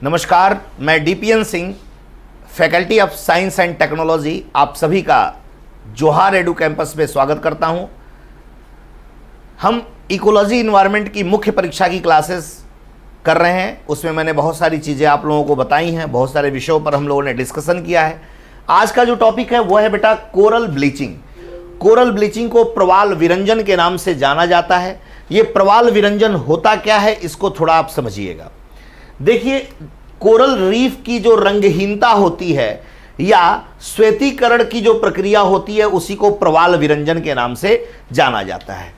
नमस्कार, मैं DPN Singh, faculty of science and technology, आप सभी का जोहार एडू कैंपस में स्वागत करता हूं। हम इकोलॉजी इन्वायरमेंट की मुख्य परीक्षा की क्लासेस कर रहे हैं। उसमें मैंने बहुत सारी चीज़ें आप लोगों को बताई हैं, बहुत सारे विषयों पर हम लोगों ने डिस्कशन किया है। आज का जो टॉपिक है वो है बेटा कोरल ब्लीचिंग। कोरल ब्लीचिंग को प्रवाल विरंजन के नाम से जाना जाता है। ये प्रवाल विरंजन होता क्या है, इसको थोड़ा आप समझिएगा। देखिए, कोरल रीफ की जो रंगहीनता होती है या श्वेतीकरण की जो प्रक्रिया होती है, उसी को प्रवाल विरंजन के नाम से जाना जाता है।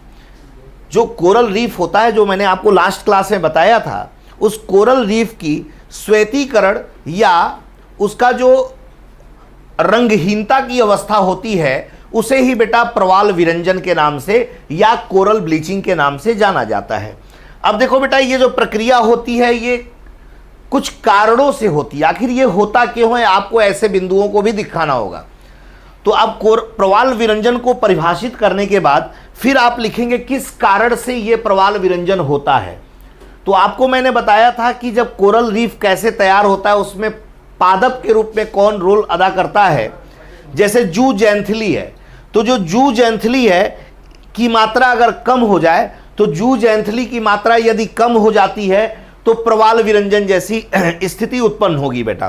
जो कोरल रीफ होता है, जो मैंने आपको लास्ट क्लास में बताया था, उस कोरल रीफ की श्वेतीकरण या उसका जो रंगहीनता की अवस्था होती है, उसे ही बेटा प्रवाल विरंजन के नाम से या कोरल ब्लीचिंग के नाम से जाना जाता है। अब देखो बेटा, ये जो प्रक्रिया होती है ये कुछ कारणों से होती है। आखिर ये होता क्यों है, आपको ऐसे बिंदुओं को भी दिखाना होगा। तो अब प्रवाल विरंजन को परिभाषित करने के बाद फिर आप लिखेंगे किस कारण से ये प्रवाल विरंजन होता है। तो आपको मैंने बताया था कि जब कोरल रीफ कैसे तैयार होता है, उसमें पादप के रूप में कौन रोल अदा करता है। जैसे जूजेंथली है, तो जो जूजेंथली है की मात्रा अगर कम हो जाए, तो जूजेंथली की मात्रा यदि कम हो जाती है तो प्रवाल विरंजन जैसी स्थिति उत्पन्न होगी बेटा।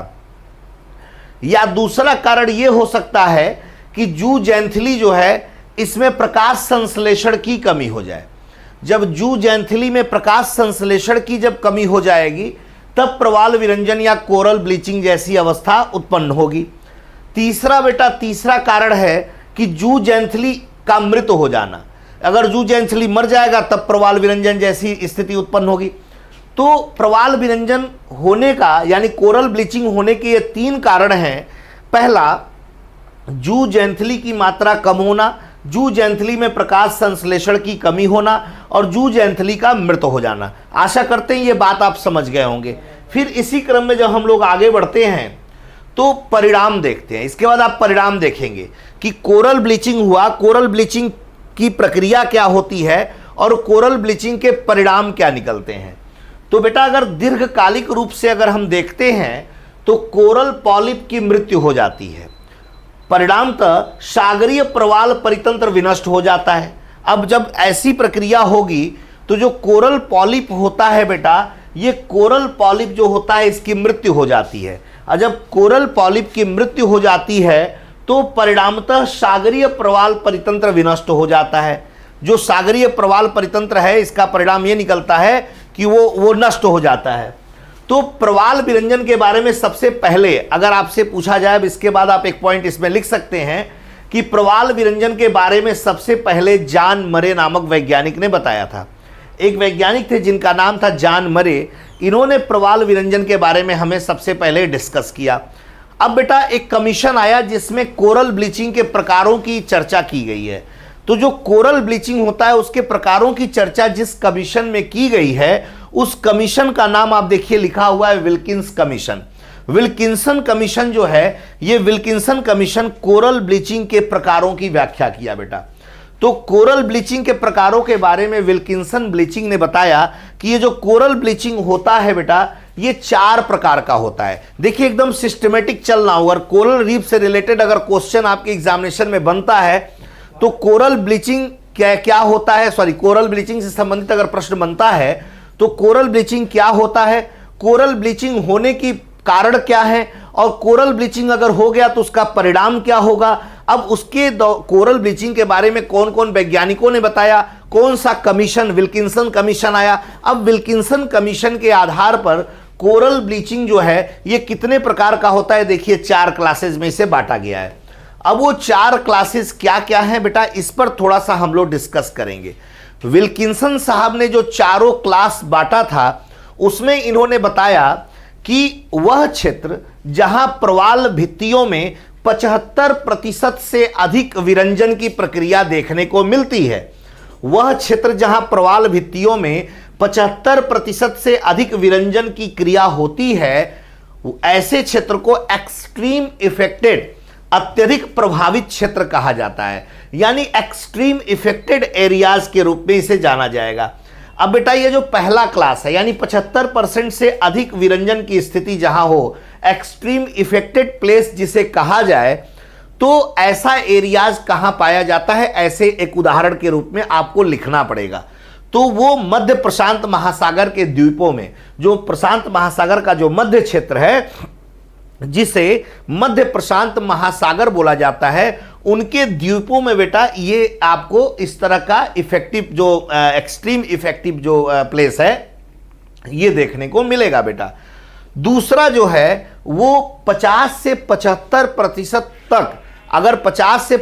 या दूसरा कारण यह हो सकता है कि जूजेंथली जो है, इसमें प्रकाश संश्लेषण की कमी हो जाए। जब जूजेंथली में प्रकाश संश्लेषण की जब कमी हो जाएगी, तब प्रवाल विरंजन या कोरल ब्लीचिंग जैसी अवस्था उत्पन्न होगी। तीसरा कारण है कि जूजेंथली का मृत हो जाना। अगर जूजेंथली मर जाएगा तब प्रवाल विरंजन जैसी स्थिति उत्पन्न होगी। तो प्रवाल विरंजन होने का यानी कोरल ब्लीचिंग होने के ये 3 कारण हैं। पहला, जूजेंथली की मात्रा कम होना, जूजेंथली में प्रकाश संश्लेषण की कमी होना और जूजेंथली का मृत हो जाना। आशा करते हैं ये बात आप समझ गए होंगे। फिर इसी क्रम में जब हम लोग आगे बढ़ते हैं तो परिणाम देखते हैं। इसके बाद आप परिणाम देखेंगे कि कोरल ब्लीचिंग हुआ, कोरल ब्लीचिंग की प्रक्रिया क्या होती है और कोरल ब्लीचिंग के परिणाम क्या निकलते हैं। तो बेटा, अगर दीर्घकालिक रूप से अगर हम देखते हैं तो कोरल पॉलिप की मृत्यु हो जाती है। परिणामतः सागरीय प्रवाल परितंत्र विनष्ट हो जाता है। अब जब ऐसी प्रक्रिया होगी तो जो कोरल पॉलिप होता है बेटा, ये कोरल पॉलिप जो होता है इसकी मृत्यु हो जाती है। और जब कोरल पॉलिप की मृत्यु हो जाती है तो परिणामतः सागरीय प्रवाल परितंत्र विनष्ट हो जाता है। जो सागरीय प्रवाल परितंत्र है, इसका परिणाम ये निकलता है कि वो नष्ट हो जाता है। तो प्रवाल विरंजन के बारे में सबसे पहले अगर आपसे पूछा जाए, अब इसके बाद आप एक पॉइंट इसमें लिख सकते हैं कि प्रवाल विरंजन के बारे में सबसे पहले जॉन मरे नामक वैज्ञानिक ने बताया था। एक वैज्ञानिक थे जिनका नाम था जॉन मरे। इन्होंने प्रवाल विरंजन के बारे में हमें सबसे पहले डिस्कस किया। अब बेटा, एक कमीशन आया जिसमें कोरल ब्लीचिंग के प्रकारों की चर्चा की गई है। तो जो कोरल ब्लीचिंग होता है उसके प्रकारों की चर्चा जिस कमीशन में की गई है, उस कमीशन का नाम आप देखिए लिखा हुआ है विल्किंस कमीशन। विल्किंसन कमीशन जो है, ये विल्किंसन कमीशन कोरल ब्लीचिंग के प्रकारों की व्याख्या किया बेटा। तो कोरल ब्लीचिंग के प्रकारों के बारे में विल्किंसन ब्लीचिंग ने बताया कि ये जो कोरल ब्लीचिंग होता है बेटा, ये 4 प्रकार का होता है। देखिए, एकदम सिस्टमेटिक चलना होगा। अगर कोरल रीफ से रिलेटेड अगर क्वेश्चन आपके एग्जामिनेशन में बनता है तो कोरल ब्लीचिंग क्या होता है, कोरल ब्लीचिंग से संबंधित अगर प्रश्न बनता है तो कोरल ब्लीचिंग क्या होता है, कोरल ब्लीचिंग होने की कारण क्या है, और कोरल ब्लीचिंग अगर हो गया तो उसका परिणाम क्या होगा। अब उसके कोरल ब्लीचिंग के बारे में कौन कौन वैज्ञानिकों ने बताया, कौन सा कमीशन, विल्किंसन कमीशन आया। अब विल्किंसन कमीशन के आधार पर कोरल ब्लीचिंग जो है ये कितने प्रकार का होता है, देखिए 4 क्लासेज में इसे बांटा गया है। अब वो 4 क्लासेस क्या क्या हैं बेटा, इस पर थोड़ा सा हम लोग डिस्कस करेंगे। विल्किंसन साहब ने जो 4 क्लास बांटा था, उसमें इन्होंने बताया कि वह क्षेत्र जहां प्रवाल भित्तियों में 75% से अधिक विरंजन की प्रक्रिया देखने को मिलती है, वह क्षेत्र जहां प्रवाल भित्तियों में 75% से अधिक विरंजन की क्रिया होती है, ऐसे क्षेत्र को एक्सट्रीम इफेक्टेड, अत्यधिक प्रभावित क्षेत्र कहा जाता है। यानी एक्सट्रीम इफेक्टेड एरियाज के रूप में इसे जाना जाएगा। अब बेटा ये जो पहला क्लास है यानी 75% से अधिक विरंजन की स्थिति जहां हो, एक्सट्रीम इफेक्टेड प्लेस जिसे कहा जाए, तो ऐसा एरियाज कहां पाया जाता है, ऐसे एक उदाहरण के रूप में आपको लिखना पड़ेगा। तो वो मध्य प्रशांत महासागर के द्वीपों में, जो प्रशांत महासागर का जो मध्य क्षेत्र है जिसे मध्य प्रशांत महासागर बोला जाता है, उनके द्वीपों में बेटा ये आपको इस तरह का इफेक्टिव जो एक्सट्रीम इफेक्टिव जो प्लेस है ये देखने को मिलेगा बेटा। दूसरा जो है वो 50 से 75% तक, अगर 50 से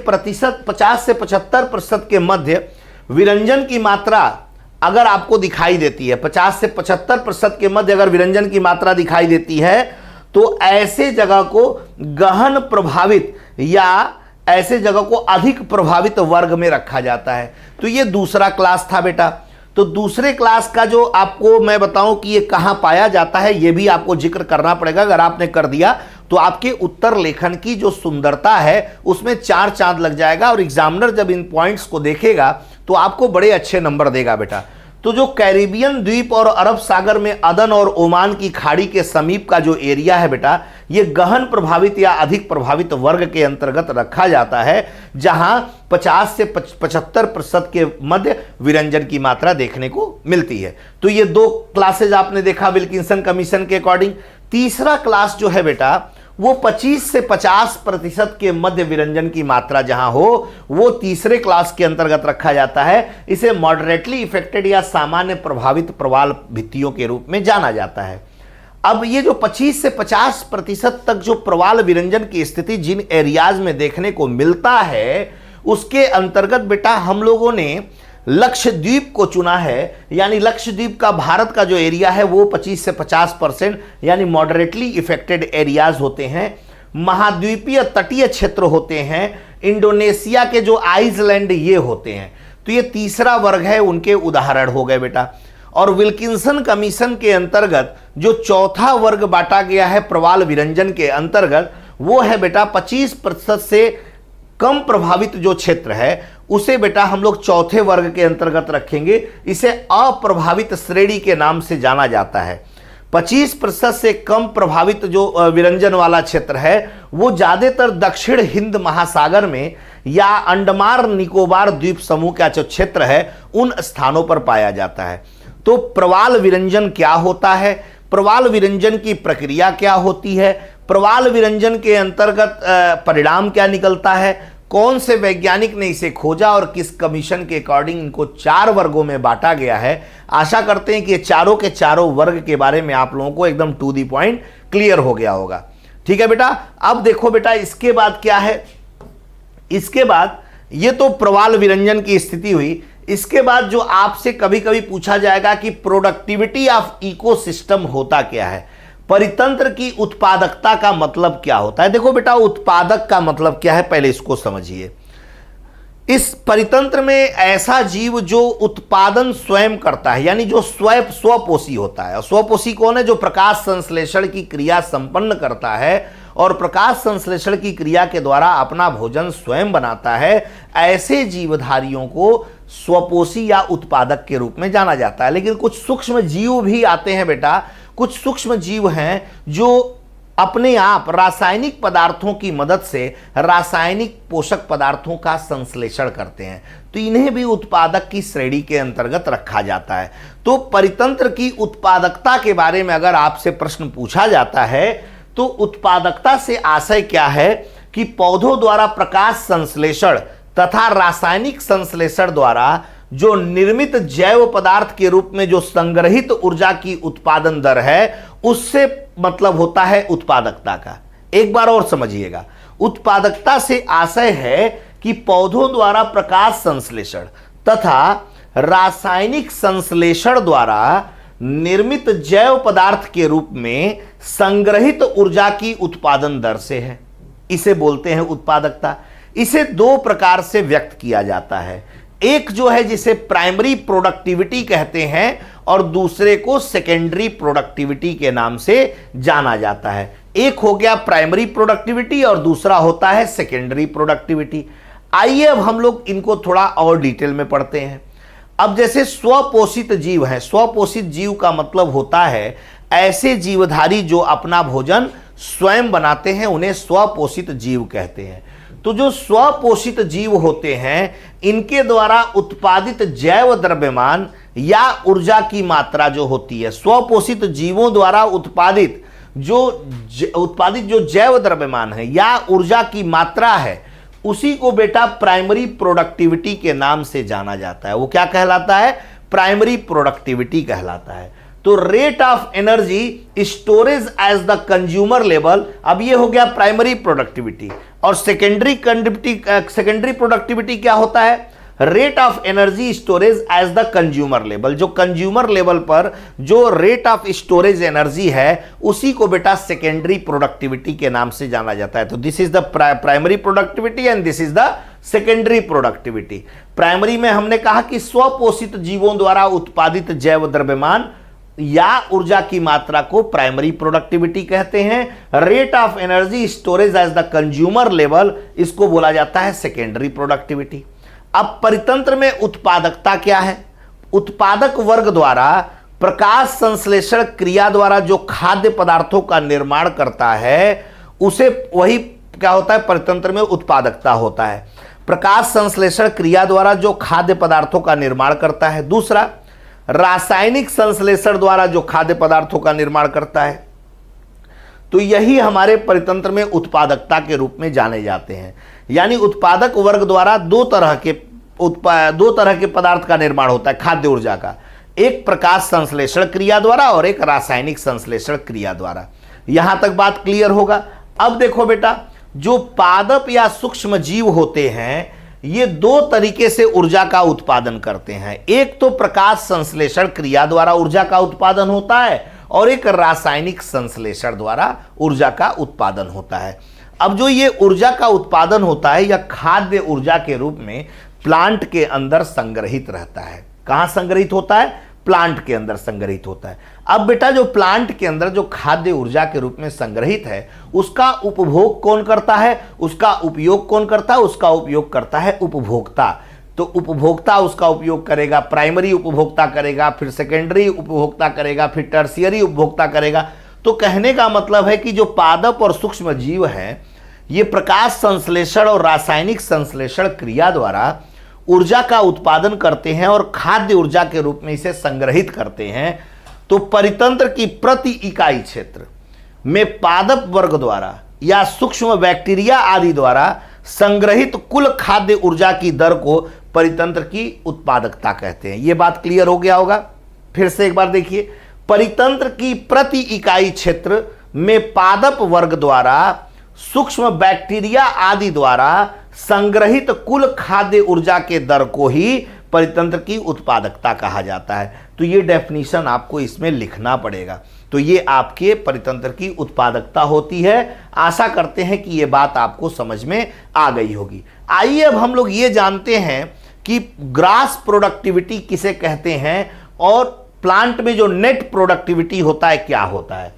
75% के मध्य विरंजन की मात्रा अगर आपको दिखाई देती है, 50 से 75% के मध्य अगर विरंजन की मात्रा दिखाई देती है, तो ऐसे जगह को गहन प्रभावित या ऐसे जगह को अधिक प्रभावित वर्ग में रखा जाता है। तो ये दूसरा क्लास था बेटा। तो दूसरे क्लास का जो आपको मैं बताऊं कि ये कहां पाया जाता है, ये भी आपको जिक्र करना पड़ेगा। अगर आपने कर दिया तो आपके उत्तर लेखन की जो सुंदरता है उसमें 4 चांद लग जाएगा, और एग्जामिनर जब इन पॉइंट्स को देखेगा तो आपको बड़े अच्छे नंबर देगा बेटा। तो जो कैरिबियन द्वीप और अरब सागर में अदन और ओमान की खाड़ी के समीप का जो एरिया है बेटा, ये गहन प्रभावित या अधिक प्रभावित वर्ग के अंतर्गत रखा जाता है, जहां 50 से 75% के मध्य विरंजन की मात्रा देखने को मिलती है। तो ये 2 क्लासेज आपने देखा विल्किंसन कमीशन के अकॉर्डिंग। तीसरा क्लास जो है बेटा वो 25 से 50% के मध्य विरंजन की मात्रा जहां हो, वो तीसरे क्लास के अंतर्गत रखा जाता है। इसे मॉडरेटली इफेक्टेड या सामान्य प्रभावित प्रवाल भित्तियों के रूप में जाना जाता है। अब ये जो 25 से 50% तक जो प्रवाल विरंजन की स्थिति जिन एरियाज में देखने को मिलता है, उसके अंतर्गत बेटा हम लोगों ने लक्षद्वीप को चुना है। यानी लक्षद्वीप का भारत का जो एरिया है वो 25 से 50% यानी मॉडरेटली इफेक्टेड एरियाज होते हैं। महाद्वीपीय तटीय क्षेत्र होते हैं। इंडोनेशिया के जो आइसलैंड ये होते हैं। तो ये तीसरा वर्ग है, उनके उदाहरण हो गए बेटा। और विल्किंसन कमीशन के अंतर्गत जो चौथा वर्ग बांटा गया है प्रवाल विरंजन के अंतर्गत, वो है बेटा 25% से कम प्रभावित जो क्षेत्र है उसे बेटा हम लोग चौथे वर्ग के अंतर्गत रखेंगे। इसे अप्रभावित श्रेणी के नाम से जाना जाता है। 25% से कम प्रभावित जो विरंजन वाला क्षेत्र है वो ज्यादातर दक्षिण हिंद महासागर में या अंडमान निकोबार द्वीप समूह का जो क्षेत्र है उन स्थानों पर पाया जाता है। तो प्रवाल विरंजन क्या होता है, प्रवाल विरंजन की प्रक्रिया क्या होती है, प्रवाल विरंजन के अंतर्गत परिणाम क्या निकलता है, कौन से वैज्ञानिक ने इसे खोजा और किस कमीशन के अकॉर्डिंग इनको 4 वर्गों में बांटा गया है। आशा करते हैं कि ये चारों के चारों वर्ग के बारे में आप लोगों को एकदम टू दी पॉइंट क्लियर हो गया होगा। ठीक है बेटा। अब देखो बेटा इसके बाद क्या है, इसके बाद ये तो प्रवाल विरंजन की स्थिति हुई। इसके बाद जो आपसे कभी कभी पूछा जाएगा कि प्रोडक्टिविटी ऑफ इकोसिस्टम होता क्या है, परितंत्र की उत्पादकता का मतलब क्या होता है। देखो बेटा उत्पादक का मतलब क्या है पहले इसको समझिए। इस परितंत्र में ऐसा जीव जो उत्पादन स्वयं करता है, यानी जो स्वपोषी होता है। स्वपोषी कौन है? जो प्रकाश संश्लेषण की क्रिया संपन्न करता है और प्रकाश संश्लेषण की क्रिया के द्वारा अपना भोजन स्वयं बनाता है। ऐसे जीवधारियों को स्वपोषी या उत्पादक के रूप में जाना जाता है। लेकिन कुछ सूक्ष्म जीव भी आते हैं बेटा, कुछ सूक्ष्म जीव हैं जो अपने आप रासायनिक पदार्थों की मदद से रासायनिक पोषक पदार्थों का संश्लेषण करते हैं। तो इन्हें भी उत्पादक की श्रेणी के अंतर्गत रखा जाता है। तो परितंत्र की उत्पादकता के बारे में अगर आपसे प्रश्न पूछा जाता है तो उत्पादकता से आशय क्या है कि पौधों द्वारा प्रकाश संश्लेषण तथा रासायनिक संश्लेषण द्वारा जो निर्मित जैव पदार्थ के रूप में जो संग्रहित ऊर्जा की उत्पादन दर है, उससे मतलब होता है उत्पादकता का। एक बार और समझिएगा, उत्पादकता से आशय है कि पौधों द्वारा प्रकाश संश्लेषण तथा रासायनिक संश्लेषण द्वारा निर्मित जैव पदार्थ के रूप में संग्रहित ऊर्जा की उत्पादन दर से है। इसे बोलते हैं उत्पादकता। इसे 2 प्रकार से व्यक्त किया जाता है। एक जो है जिसे प्राइमरी प्रोडक्टिविटी कहते हैं और दूसरे को सेकेंडरी प्रोडक्टिविटी के नाम से जाना जाता है। एक हो गया प्राइमरी प्रोडक्टिविटी और दूसरा होता है सेकेंडरी प्रोडक्टिविटी। आइए अब हम लोग इनको थोड़ा और डिटेल में पढ़ते हैं। अब जैसे स्वपोषित जीव हैं, स्वपोषित जीव का मतलब होता है ऐसे जीवधारी जो अपना भोजन स्वयं बनाते हैं, उन्हें स्वपोषित जीव कहते हैं। तो जो स्वपोषित जीव होते हैं, इनके द्वारा उत्पादित जैव द्रव्यमान या ऊर्जा की मात्रा जो होती है, स्वपोषित जीवों द्वारा उत्पादित जो जैव द्रव्यमान है या ऊर्जा की मात्रा है, उसी को बेटा प्राइमरी प्रोडक्टिविटी के नाम से जाना जाता है। वो क्या कहलाता है? प्राइमरी प्रोडक्टिविटी कहलाता है। तो rate of energy storage as the consumer level, अब ये हो गया प्राइमरी प्रोडक्टिविटी। और सेकेंडरी प्रोडक्टिविटी क्या होता है? Rate of energy storage as the consumer level. जो कंज्यूमर लेवल पर जो रेट ऑफ स्टोरेज एनर्जी है, उसी को बेटा सेकेंडरी प्रोडक्टिविटी के नाम से जाना जाता है। तो this is the primary productivity and this is the secondary productivity. Primary में हमने कहा कि स्वपोषित जीवों द्वारा उत्पादित जैव द्रव्यमान या ऊर्जा की मात्रा को प्राइमरी प्रोडक्टिविटी कहते हैं। Rate of energy storage as the consumer level, इसको बोला जाता है सेकेंडरी प्रोडक्टिविटी। अब परितंत्र में उत्पादकता क्या है? उत्पादक वर्ग द्वारा प्रकाश संश्लेषण क्रिया द्वारा जो खाद्य पदार्थों का निर्माण करता है, उसे वही क्या होता है? परितंत्र में उत्पादकता होता है। प्रकाश संश्लेषण क्रिया द्वारा जो खाद्य पदार्थों का निर्माण करता है। दूसरा, रासायनिक संश्लेषण द्वारा जो खाद्य पदार्थों का निर्माण करता है। तो यही हमारे परितंत्र में उत्पादकता के रूप में जाने जाते हैं। यानी उत्पादक वर्ग द्वारा दो तरह के पदार्थ का निर्माण होता है खाद्य ऊर्जा का, एक प्रकाश संश्लेषण क्रिया द्वारा और एक रासायनिक संश्लेषण क्रिया द्वारा। यहां तक बात क्लियर होगा। अब देखो बेटा, जो पादप या सूक्ष्म जीव होते हैं, ये दो तरीके से ऊर्जा का उत्पादन करते हैं। एक तो प्रकाश संश्लेषण क्रिया द्वारा ऊर्जा का उत्पादन होता है और एक रासायनिक संश्लेषण द्वारा ऊर्जा का उत्पादन होता है। अब जो ये ऊर्जा का उत्पादन होता है, यह खाद्य ऊर्जा के रूप में प्लांट के अंदर संग्रहित रहता है। कहां संग्रहित होता है? प्लांट के अंदर संग्रहित होता है। अब बेटा, जो प्लांट के अंदर जो खाद्य ऊर्जा के रूप में संग्रहित है, उसका उपभोग कौन करता है? उसका उपयोग कौन करता है? उसका उपयोग करता है उपभोक्ता। तो उपभोक्ता उसका उपयोग करेगा, प्राइमरी उपभोक्ता करेगा, फिर सेकेंडरी उपभोक्ता करेगा, फिर टर्शियरी उपभोक्ता करेगा। तो कहने का मतलब है कि जो पादप और सूक्ष्म जीव हैं, ये प्रकाश संश्लेषण और रासायनिक संश्लेषण क्रिया द्वारा ऊर्जा का उत्पादन करते हैं और खाद्य ऊर्जा के रूप में इसे संग्रहित करते हैं। तो परितंत्र की प्रति इकाई क्षेत्र में पादप वर्ग द्वारा या सूक्ष्म बैक्टीरिया आदि द्वारा संग्रहित कुल खाद्य ऊर्जा की दर को परितंत्र की उत्पादकता कहते हैं। यह बात क्लियर हो गया होगा। फिर से एक बार देखिए, परितंत्र की प्रति इकाई क्षेत्र में पादप वर्ग द्वारा सूक्ष्म बैक्टीरिया आदि द्वारा संग्रहित कुल खाद्य ऊर्जा के दर को ही परितंत्र की उत्पादकता कहा जाता है। तो ये डेफिनेशन आपको इसमें लिखना पड़ेगा। तो ये आपके परितंत्र की उत्पादकता होती है। आशा करते हैं कि ये बात आपको समझ में आ गई होगी। आइए अब हम लोग ये जानते हैं कि ग्रॉस प्रोडक्टिविटी किसे कहते हैं और प्लांट में जो नेट प्रोडक्टिविटी होता है क्या होता है।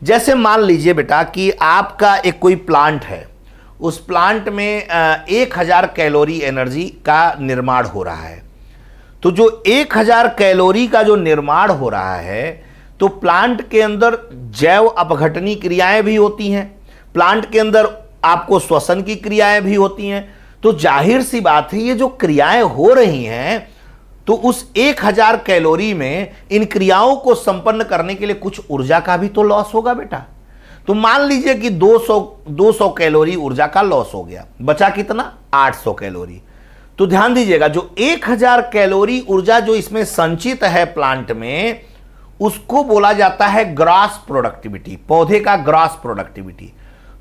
जैसे मान लीजिए बेटा कि आपका एक कोई प्लांट है, उस प्लांट में 1000 कैलोरी एनर्जी का निर्माण हो रहा है। तो जो 1000 कैलोरी का जो निर्माण हो रहा है, तो प्लांट के अंदर जैव अपघटनी क्रियाएं भी होती हैं, प्लांट के अंदर आपको श्वसन की क्रियाएं भी होती हैं। तो जाहिर सी बात है, ये जो क्रियाएं हो रही हैं, तो उस 1000 कैलोरी में इन क्रियाओं को संपन्न करने के लिए कुछ ऊर्जा का भी तो लॉस होगा बेटा। तो मान लीजिए कि 200 कैलोरी ऊर्जा का लॉस हो गया, बचा कितना? 800 कैलोरी। तो ध्यान दीजिएगा, जो 1000 कैलोरी ऊर्जा जो इसमें संचित है प्लांट में, उसको बोला जाता है ग्रॉस प्रोडक्टिविटी, पौधे का ग्रॉस प्रोडक्टिविटी।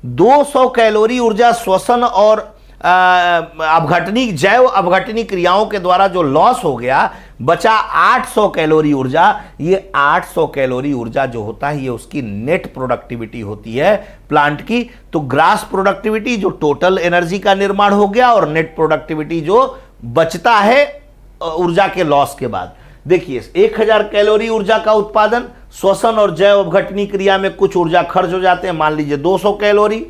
200 कैलोरी ऊर्जा श्वसन और अपघटनी जैव अपघटनी क्रियाओं के द्वारा जो लॉस हो गया, बचा 800 कैलोरी ऊर्जा। ये 800 कैलोरी ऊर्जा जो होता है, ये उसकी नेट प्रोडक्टिविटी होती है प्लांट की। तो ग्रॉस प्रोडक्टिविटी जो टोटल एनर्जी का निर्माण हो गया, और नेट प्रोडक्टिविटी जो बचता है ऊर्जा के लॉस के बाद। देखिए, 1000 कैलोरी ऊर्जा का उत्पादन, श्वसन और जैव अपघटनी क्रिया में कुछ ऊर्जा खर्च हो जाते हैं, मान लीजिए 200 कैलोरी।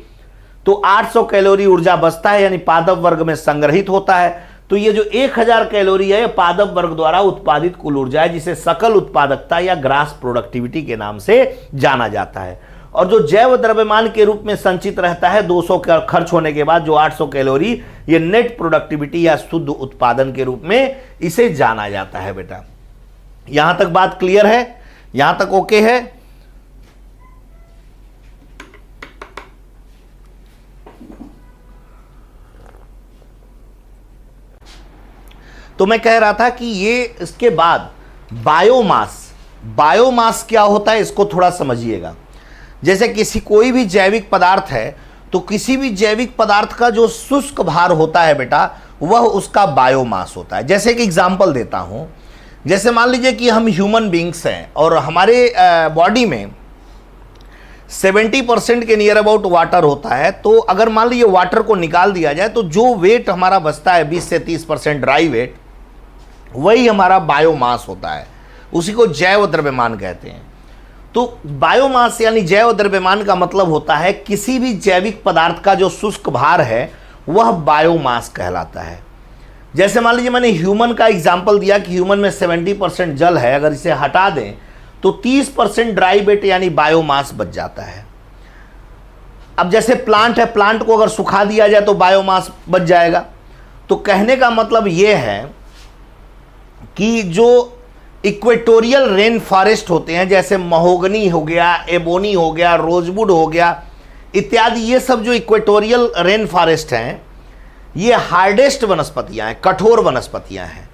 तो 800 कैलोरी ऊर्जा बचता है, यानी पादप वर्ग में संग्रहित होता है। तो ये जो 1000 कैलोरी है, ये पादप वर्ग द्वारा उत्पादित कुल ऊर्जा है, जिसे सकल उत्पादकता या ग्रास प्रोडक्टिविटी के नाम से जाना जाता है। और जो जैव द्रव्यमान के रूप में संचित रहता है 200 खर्च होने के बाद, जो 800 कैलोरी, ये नेट प्रोडक्टिविटी या शुद्ध उत्पादन के रूप में इसे जाना जाता है। बेटा यहां तक बात क्लियर है? यहां तक ओके है? तो मैं कह रहा था कि ये इसके बाद बायोमास क्या होता है, इसको थोड़ा समझिएगा। जैसे कोई भी जैविक पदार्थ है, तो किसी भी जैविक पदार्थ का जो शुष्क भार होता है बेटा, वह उसका बायोमास होता है। जैसे एक एग्जांपल देता हूं, जैसे मान लीजिए कि हम ह्यूमन बींग्स हैं और हमारे बॉडी में 70% के नियर अबाउट वाटर होता है। तो अगर मान लीजिए वाटर को निकाल दिया जाए, तो जो वेट हमारा बचता है 20 से 30% ड्राई वेट, वही हमारा बायोमास होता है। उसी को जैव द्रव्यमान कहते हैं। तो बायोमास यानी जैव द्रव्यमान का मतलब होता है किसी भी जैविक पदार्थ का जो शुष्क भार है, वह बायोमास कहलाता है। जैसे मान लीजिए मैंने ह्यूमन का एग्जाम्पल दिया कि ह्यूमन में 70% जल है, अगर इसे हटा दें तो 30% ड्राई वेट यानी बायोमास बच जाता है। अब जैसे प्लांट है, प्लांट को अगर सुखा दिया जाए तो बायोमास बच जाएगा। तो कहने का मतलब यह है कि जो इक्वेटोरियल रेन फॉरेस्ट होते हैं, जैसे महोगनी हो गया, एबोनी हो गया, रोजवुड हो गया इत्यादि, ये सब जो इक्वेटोरियल रेन फॉरेस्ट हैं, ये हार्डेस्ट वनस्पतियां हैं, कठोर वनस्पतियां हैं।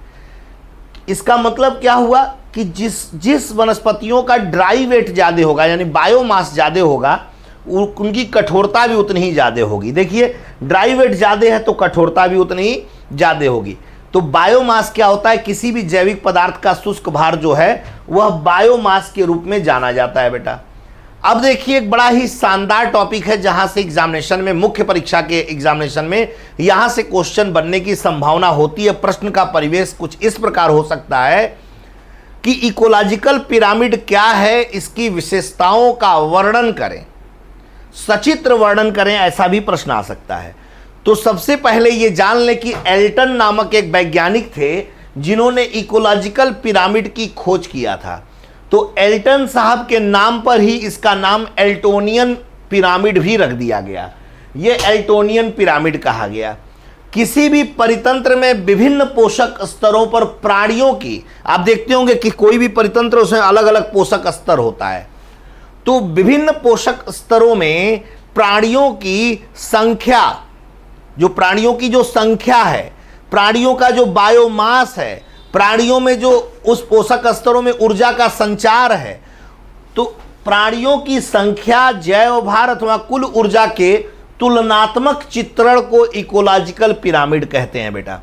इसका मतलब क्या हुआ कि जिस वनस्पतियों का ड्राई वेट ज़्यादा होगा यानी बायोमास ज़्यादा होगा, उनकी कठोरता भी उतनी ही ज़्यादा होगी। देखिए ड्राई वेट ज़्यादा है तो कठोरता भी उतनी ही ज़्यादा होगी। तो बायोमास क्या होता है? किसी भी जैविक पदार्थ का शुष्क भार जो है वह बायोमास के रूप में जाना जाता है। बेटा अब देखिए एक बड़ा ही शानदार टॉपिक है, जहां से एग्जामिनेशन में, मुख्य परीक्षा के एग्जामिनेशन में यहां से क्वेश्चन बनने की संभावना होती है। प्रश्न का परिवेश कुछ इस प्रकार हो सकता है कि इकोलॉजिकल पिरामिड क्या है, इसकी विशेषताओं का वर्णन करें, सचित्र वर्णन करें, ऐसा भी प्रश्न आ सकता है। तो सबसे पहले ये जान लें कि एल्टन नामक एक वैज्ञानिक थे जिन्होंने इकोलॉजिकल पिरामिड की खोज किया था। तो एल्टन साहब के नाम पर ही इसका नाम एल्टोनियन पिरामिड भी रख दिया गया। ये एल्टोनियन पिरामिड कहा गया। किसी भी परितंत्र में विभिन्न पोषक स्तरों पर प्राणियों की, आप देखते होंगे कि कोई भी परितंत्र उसमें अलग अलग पोषक स्तर होता है। तो विभिन्न पोषक स्तरों में प्राणियों की संख्या, जो प्राणियों की जो संख्या है, प्राणियों का जो बायोमास है, प्राणियों में जो उस पोषक स्तरों में ऊर्जा का संचार है, तो प्राणियों की संख्या, जैव भार अथवा कुल ऊर्जा के तुलनात्मक चित्रण को इकोलॉजिकल पिरामिड कहते हैं। बेटा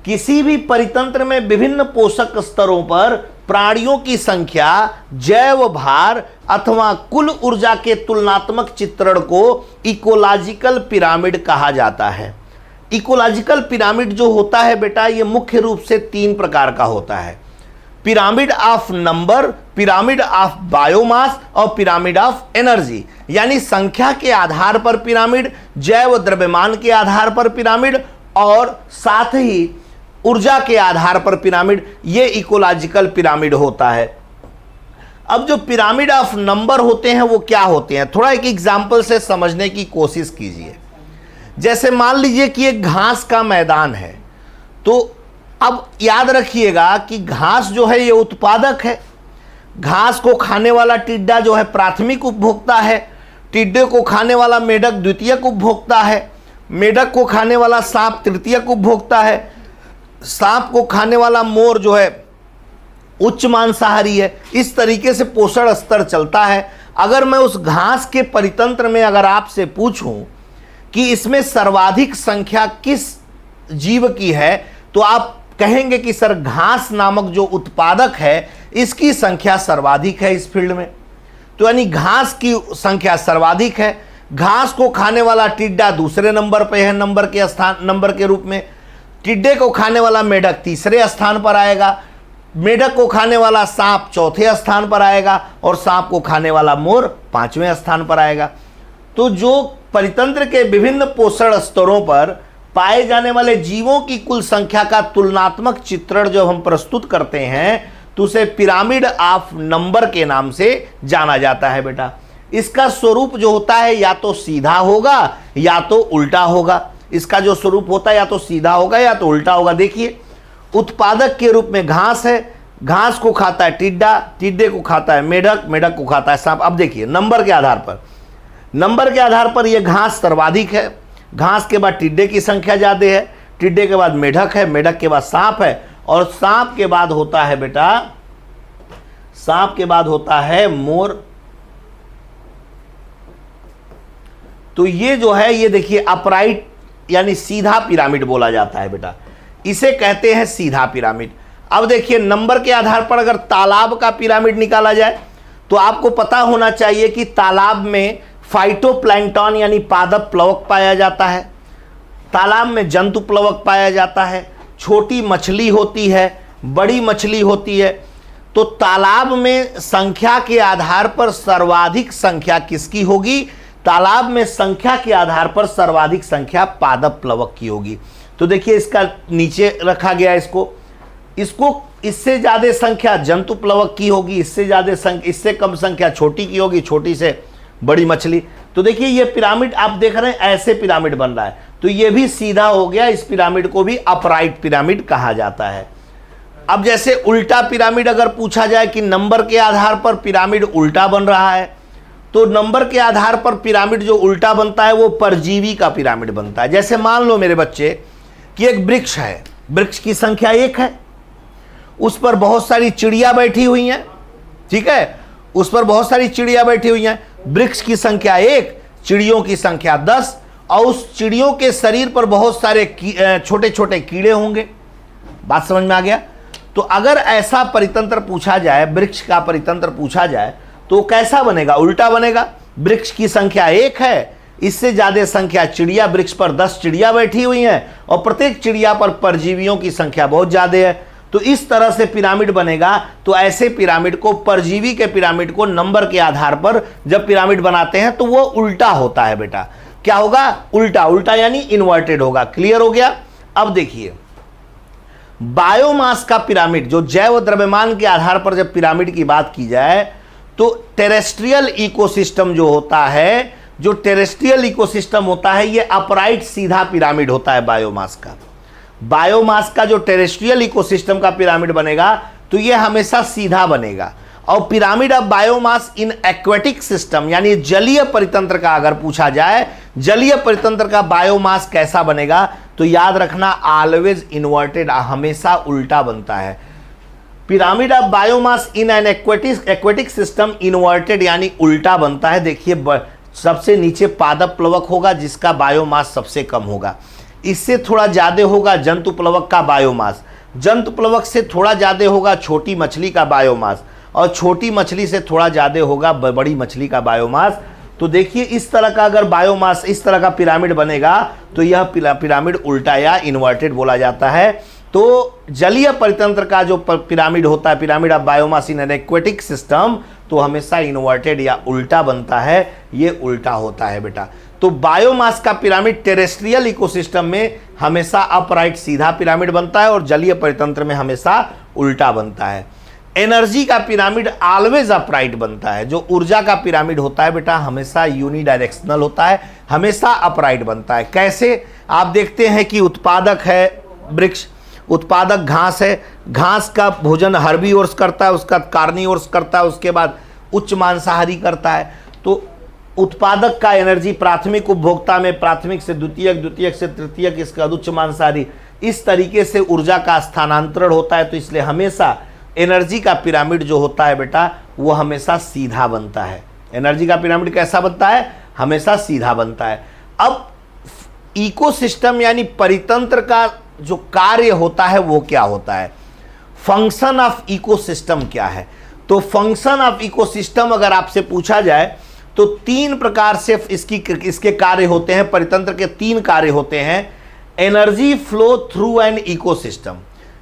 किसी भी परितंत्र में विभिन्न पोषक स्तरों पर प्राणियों की संख्या, जैव भार अथवा कुल ऊर्जा के तुलनात्मक चित्रण को इकोलॉजिकल पिरामिड कहा जाता है। इकोलॉजिकल पिरामिड जो होता है बेटा, ये मुख्य रूप से 3 प्रकार का होता है: pyramid of number, pyramid of biomass और पिरामिड ऑफ एनर्जी। यानी संख्या के आधार पर पिरामिड, जैव द्रव्यमान के आधार पर पिरामिड और साथ ही ऊर्जा के आधार पर पिरामिड, ये इकोलॉजिकल पिरामिड होता है। अब जो पिरामिड ऑफ नंबर होते हैं वो क्या होते हैं, थोड़ा एक एग्जांपल से समझने की कोशिश कीजिए। जैसे मान लीजिए कि एक घास का मैदान है, तो अब याद रखिएगा कि घास जो है ये उत्पादक है। घास को खाने वाला टिड्डा जो है प्राथमिक उपभोक्ता है, टिड्डे को खाने वाला मेढक द्वितीयक उपभोक्ता है, मेढक को खाने वाला सांप तृतीयक उपभोक्ता है, सांप को खाने वाला मोर जो है उच्च मांसाहारी है। इस तरीके से पोषण स्तर चलता है। अगर मैं उस घास के परितंत्र में अगर आपसे पूछूं कि इसमें सर्वाधिक संख्या किस जीव की है, तो आप कहेंगे कि सर घास नामक जो उत्पादक है इसकी संख्या सर्वाधिक है इस फील्ड में। तो यानी घास की संख्या सर्वाधिक है। घास को खाने वाला टिड्डा दूसरे नंबर पे है, नंबर के रूप में। टिड्डे को खाने वाला मेढक तीसरे स्थान पर आएगा, मेढक को खाने वाला सांप चौथे स्थान पर आएगा और सांप को खाने वाला मोर 5वें स्थान पर आएगा। तो जो परितंत्र के विभिन्न पोषण स्तरों पर पाए जाने वाले जीवों की कुल संख्या का तुलनात्मक चित्रण जब हम प्रस्तुत करते हैं तो उसे पिरामिड ऑफ नंबर के नाम से जाना जाता है बेटा। इसका स्वरूप जो होता है या तो सीधा होगा या तो उल्टा होगा। इसका जो स्वरूप होता है या तो सीधा होगा या तो उल्टा होगा। देखिए, उत्पादक के रूप में घास है, घास को खाता है टिड्डा, टिड्डे को खाता है मेढक, मेढक को खाता है सांप। अब देखिए, नंबर के आधार पर यह घास सर्वाधिक है, घास के बाद टिड्डे की संख्या ज्यादा है, टिड्डे के बाद मेढक है, मेढक के बाद सांप है, और सांप के बाद होता है बेटा, सांप के बाद होता है मोर। तो ये जो है, ये देखिए अपराइट यानी सीधा पिरामिड बोला जाता है बेटा, इसे कहते हैं सीधा पिरामिड। अब देखिए, नंबर के आधार पर अगर तालाब का पिरामिड निकाला जाए तो आपको पता होना चाहिए कि तालाब में फाइटोप्लैंक्टन यानी पादप प्लवक पाया जाता है, तालाब में जंतु प्लवक पाया जाता है, छोटी मछली होती है, बड़ी मछली होती है। तो तालाब में संख्या के आधार पर सर्वाधिक संख्या किसकी होगी? तालाब में संख्या के आधार पर सर्वाधिक संख्या पादप प्लवक की होगी। तो देखिए, इसका नीचे रखा गया, इसको इससे ज्यादा संख्या जंतु प्लवक की होगी, इससे कम संख्या छोटी की होगी, छोटी से बड़ी मछली। तो देखिए, ये पिरामिड आप देख रहे हैं, ऐसे पिरामिड बन रहा है, तो ये भी सीधा हो गया। इस पिरामिड को भी अपराइट पिरामिड कहा जाता है। अब जैसे उल्टा पिरामिड अगर पूछा जाए कि नंबर के आधार पर पिरामिड उल्टा बन रहा है, तो नंबर के आधार पर पिरामिड जो उल्टा बनता है वो परजीवी का पिरामिड बनता है। जैसे मान लो मेरे बच्चे कि एक वृक्ष है, वृक्ष की संख्या 1 है, उस पर बहुत सारी चिड़िया बैठी हुई हैं, ठीक है, उस पर बहुत सारी चिड़िया बैठी हुई हैं। वृक्ष की संख्या 1, चिड़ियों की संख्या 10, और उस चिड़ियों के शरीर पर बहुत सारे छोटे छोटे कीड़े होंगे। बात समझ में आ गया? तो अगर ऐसा परितंत्र पूछा जाए, वृक्ष का परितंत्र पूछा जाए, तो कैसा बनेगा? उल्टा बनेगा। वृक्ष की संख्या 1 है, इससे ज्यादा संख्या चिड़िया, वृक्ष पर 10 चिड़िया बैठी हुई हैं और प्रत्येक चिड़िया पर परजीवियों की संख्या बहुत ज्यादा है। तो इस तरह से पिरामिड बनेगा। तो ऐसे पिरामिड को, परजीवी के पिरामिड को नंबर के आधार पर जब पिरामिड बनाते हैं तो वो उल्टा होता है बेटा। क्या होगा? उल्टा। उल्टा यानी इन्वर्टेड होगा। क्लियर हो गया? अब देखिए, बायोमास का पिरामिड, जो जैव द्रव्यमान के आधार पर जब पिरामिड की बात की जाए तो टेरेस्ट्रियल इकोसिस्टम जो होता है, जो टेरेस्ट्रियल इकोसिस्टम होता है, ये अपराइट सीधा पिरामिड होता है बायोमास का। बायोमास का जो टेरेस्ट्रियल इकोसिस्टम का पिरामिड बनेगा तो ये हमेशा सीधा बनेगा। और pyramid of biomass in aquatic system यानी जलीय परितंत्र का अगर पूछा जाए, जलीय परितंत्र का बायोमास कैसा बनेगा, तो याद रखना ऑलवेज इन्वर्टेड, हमेशा उल्टा बनता है। Pyramid of biomass in an aquatic system inverted यानी उल्टा बनता है। देखिए, सबसे नीचे पादप प्लवक होगा जिसका बायोमास सबसे कम होगा, इससे थोड़ा ज्यादा होगा जंतु प्लवक का बायोमास, जंतु प्लवक से थोड़ा ज्यादा होगा छोटी मछली का बायोमास, और छोटी मछली से थोड़ा ज्यादा होगा बड़ी मछली का बायोमास। तो देखिए, इस तरह का अगर बायोमास, इस तरह का पिरामिड बनेगा तो यह पिरामिड उल्टा या इन्वर्टेड बोला जाता है। तो जलीय परितंत्र का जो पिरामिड होता है, pyramid of biomass in an aquatic system, तो हमेशा इन्वर्टेड या उल्टा बनता है, ये उल्टा होता है बेटा। तो बायोमास का पिरामिड टेरेस्ट्रियल इकोसिस्टम में हमेशा अपराइट सीधा पिरामिड बनता है और जलीय परितंत्र में हमेशा उल्टा बनता है। एनर्जी का पिरामिड ऑलवेज अपराइट बनता है। जो ऊर्जा का पिरामिड होता है बेटा, हमेशा यूनिडायरेक्शनल होता है, हमेशा अपराइट बनता है। कैसे? आप देखते हैं कि उत्पादक है वृक्ष, उत्पादक घास है, घास का भोजन हर्बीवोर्स करता है, उसका कार्निवोर्स करता है, उसके बाद उच्च मांसाहारी करता है। तो उत्पादक का एनर्जी प्राथमिक उपभोक्ता में, प्राथमिक से द्वितीयक, द्वितीयक से तृतीयक, इसका उच्च मांसाहारी, इस तरीके से ऊर्जा का स्थानांतरण होता है। तो इसलिए हमेशा एनर्जी का पिरामिड जो होता है बेटा, वो हमेशा सीधा बनता है। एनर्जी का पिरामिड कैसा बनता है? हमेशा सीधा बनता है। अब इकोसिस्टम यानी परितंत्र का जो कार्य होता है वो क्या होता है? फंक्शन ऑफ इकोसिस्टम क्या है? तो फंक्शन ऑफ इकोसिस्टम अगर आपसे पूछा जाए तो 3 प्रकार से इसके कार्य होते हैं। परितंत्र के 3 कार्य होते हैं। Energy flow through an ecosystem,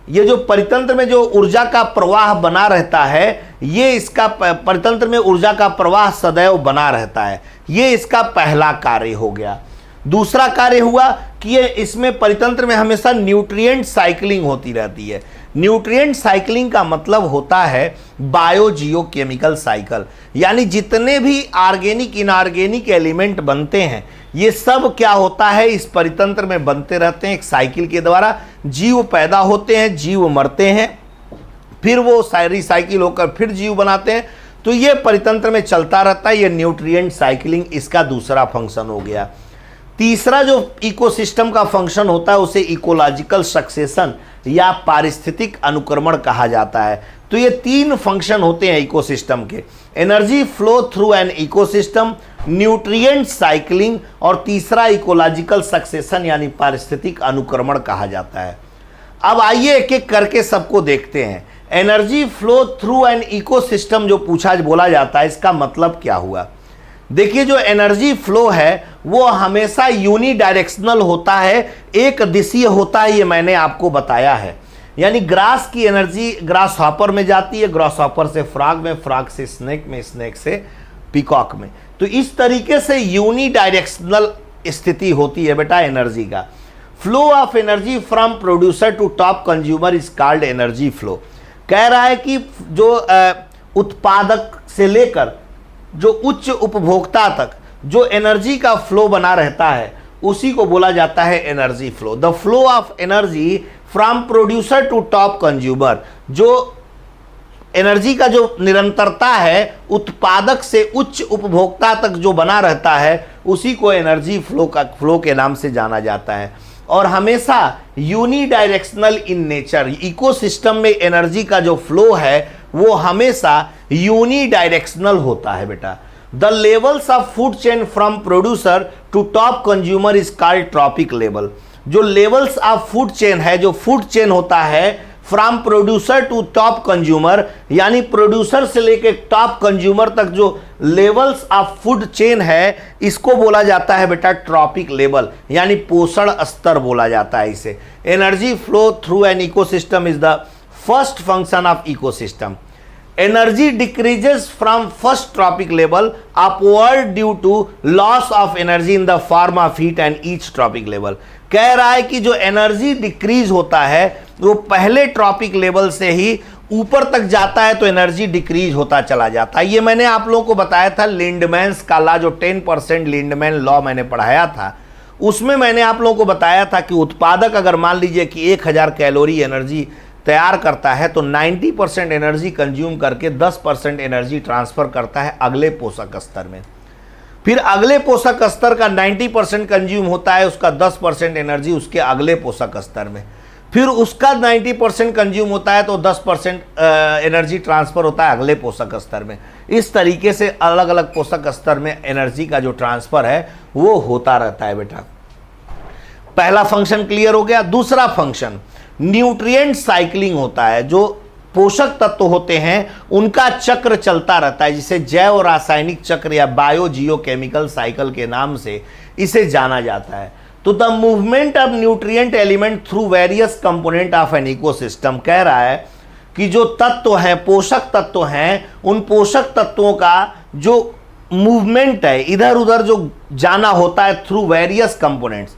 ये जो परितंत्र में जो ऊर्जा का प्रवाह बना रहता है, ये इसका परितंत्र में ऊर्जा का प्रवाह सदैव बना रहता है, ये इसका पहला कार्य हो गया। दूसरा कार्य हुआ कि ये इसमें परितंत्र में हमेशा न्यूट्रिएंट साइक्लिंग होती रहती है। न्यूट्रिएंट साइक्लिंग का मतलब होता है बायोजियोकेमिकल साइकिल, यानी जितने भी ऑर्गेनिक इनऑर्गेनिक एलिमेंट बनते हैं ये सब क्या होता है, इस परितंत्र में बनते रहते हैं एक साइकिल के द्वारा। जीव पैदा होते हैं, जीव मरते हैं, फिर वो रिसाइकिल होकर फिर जीव बनाते हैं, तो ये परितंत्र में चलता रहता है। ये न्यूट्रिएंट साइक्लिंग इसका दूसरा फंक्शन हो गया। तीसरा जो इकोसिस्टम का फंक्शन होता है उसे इकोलॉजिकल सक्सेशन या पारिस्थितिक अनुक्रमण कहा जाता है। तो ये तीन फंक्शन होते हैं इकोसिस्टम के, energy flow through an ecosystem, nutrient cycling, और तीसरा इकोलॉजिकल सक्सेशन यानी पारिस्थितिक अनुक्रमण कहा जाता है। अब आइए एक एक करके सबको देखते हैं। Energy flow through an ecosystem जो बोला जाता है, इसका मतलब क्या हुआ। देखिए, जो एनर्जी फ्लो है वो हमेशा यूनिडायरेक्शनल होता है, एक दिशीय होता है, ये मैंने आपको बताया है। यानी ग्रास की एनर्जी ग्रास हॉपर में जाती है, ग्रास हॉपर से फ्रॉग में, फ्रॉग से स्नेक में, स्नेक से पीकॉक में। तो इस तरीके से यूनिडायरेक्शनल स्थिति होती है बेटा एनर्जी का। Flow of energy from producer to top consumer is called energy flow. कह रहा है कि जो उत्पादक से लेकर जो उच्च उपभोक्ता तक जो एनर्जी का फ्लो बना रहता है उसी को बोला जाता है energy flow. The flow of energy from producer to top consumer, जो एनर्जी का जो निरंतरता है उत्पादक से उच्च उपभोक्ता तक जो बना रहता है उसी को एनर्जी फ्लो के नाम से जाना जाता है। और हमेशा यूनिडायरेक्शनल इन नेचर, इकोसिस्टम में एनर्जी का जो फ्लो है वो हमेशा यूनिडायरेक्शनल होता है बेटा। The levels of food chain from producer to top consumer is called trophic level. जो लेवल्स ऑफ फूड चेन है, जो फूड चेन होता है from producer to top consumer, यानी प्रोड्यूसर से लेकर टॉप कंज्यूमर तक जो लेवल्स ऑफ फूड चेन है, इसको बोला जाता है बेटा ट्रॉपिक लेवल, यानी पोषण स्तर बोला जाता है इसे। Energy flow through an ecosystem is the first function of ecosystem. Energy decreases from first trophic level upward due to loss of energy in the form of heat and each trophic level. कह रहा है कि जो energy decrease होता है वो पहले trophic level से ही ऊपर तक जाता है तो एनर्जी डिक्रीज होता चला जाता है। ये मैंने आप लोगों को बताया था लिंडमैन्स का लॉ, जो 10% लिंडमैन लॉ मैंने पढ़ाया था, उसमें मैंने आप लोगों को बताया था कि उत्पादक अगर मान लीजिए कि 1000 कैलोरी एनर्जी तैयार करता है तो 90% एनर्जी कंज्यूम करके 10% एनर्जी ट्रांसफर करता है अगले पोषक स्तर में। फिर अगले पोषक स्तर का 90% कंज्यूम होता है, उसका 10% एनर्जी उसके अगले पोषक स्तर में। फिर उसका 90% कंज्यूम होता है तो 10% एनर्जी ट्रांसफर होता है अगले पोषक स्तर में। इस तरीके से अलग अलग पोषक स्तर में एनर्जी का जो ट्रांसफर है वो होता रहता है बेटा। पहला फंक्शन क्लियर हो गया। दूसरा फंक्शन न्यूट्रिएंट साइक्लिंग होता है। जो पोषक तत्व होते हैं उनका चक्र चलता रहता है, जिसे जैव रासायनिक चक्र या बायोजियोकेमिकल साइकिल के नाम से इसे जाना जाता है। तो the movement of nutrient element through various component of an ecosystem, कह रहा है कि जो तत्व हैं, पोषक तत्व हैं, उन पोषक तत्वों का जो मूवमेंट है, इधर उधर जो जाना होता है थ्रू वेरियस कंपोनेंट्स,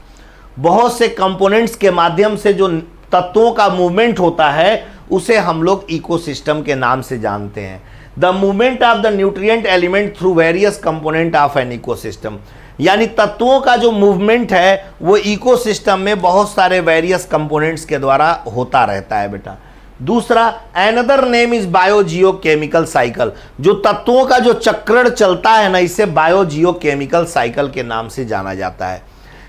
बहुत से कंपोनेंट्स के माध्यम से जो तत्वों का मूवमेंट होता है उसे हम लोग इकोसिस्टम के नाम से जानते हैं। The movement of the nutrient element through various component of an ecosystem, यानी तत्वों का जो मूवमेंट है वो इकोसिस्टम में बहुत सारे वेरियस कंपोनेंट्स के द्वारा होता रहता है बेटा। दूसरा, another name is biogeochemical cycle. जो तत्वों का जो चक्रण चलता है ना, इसे बायोजियोकेमिकल साइकिल के नाम से जाना जाता है।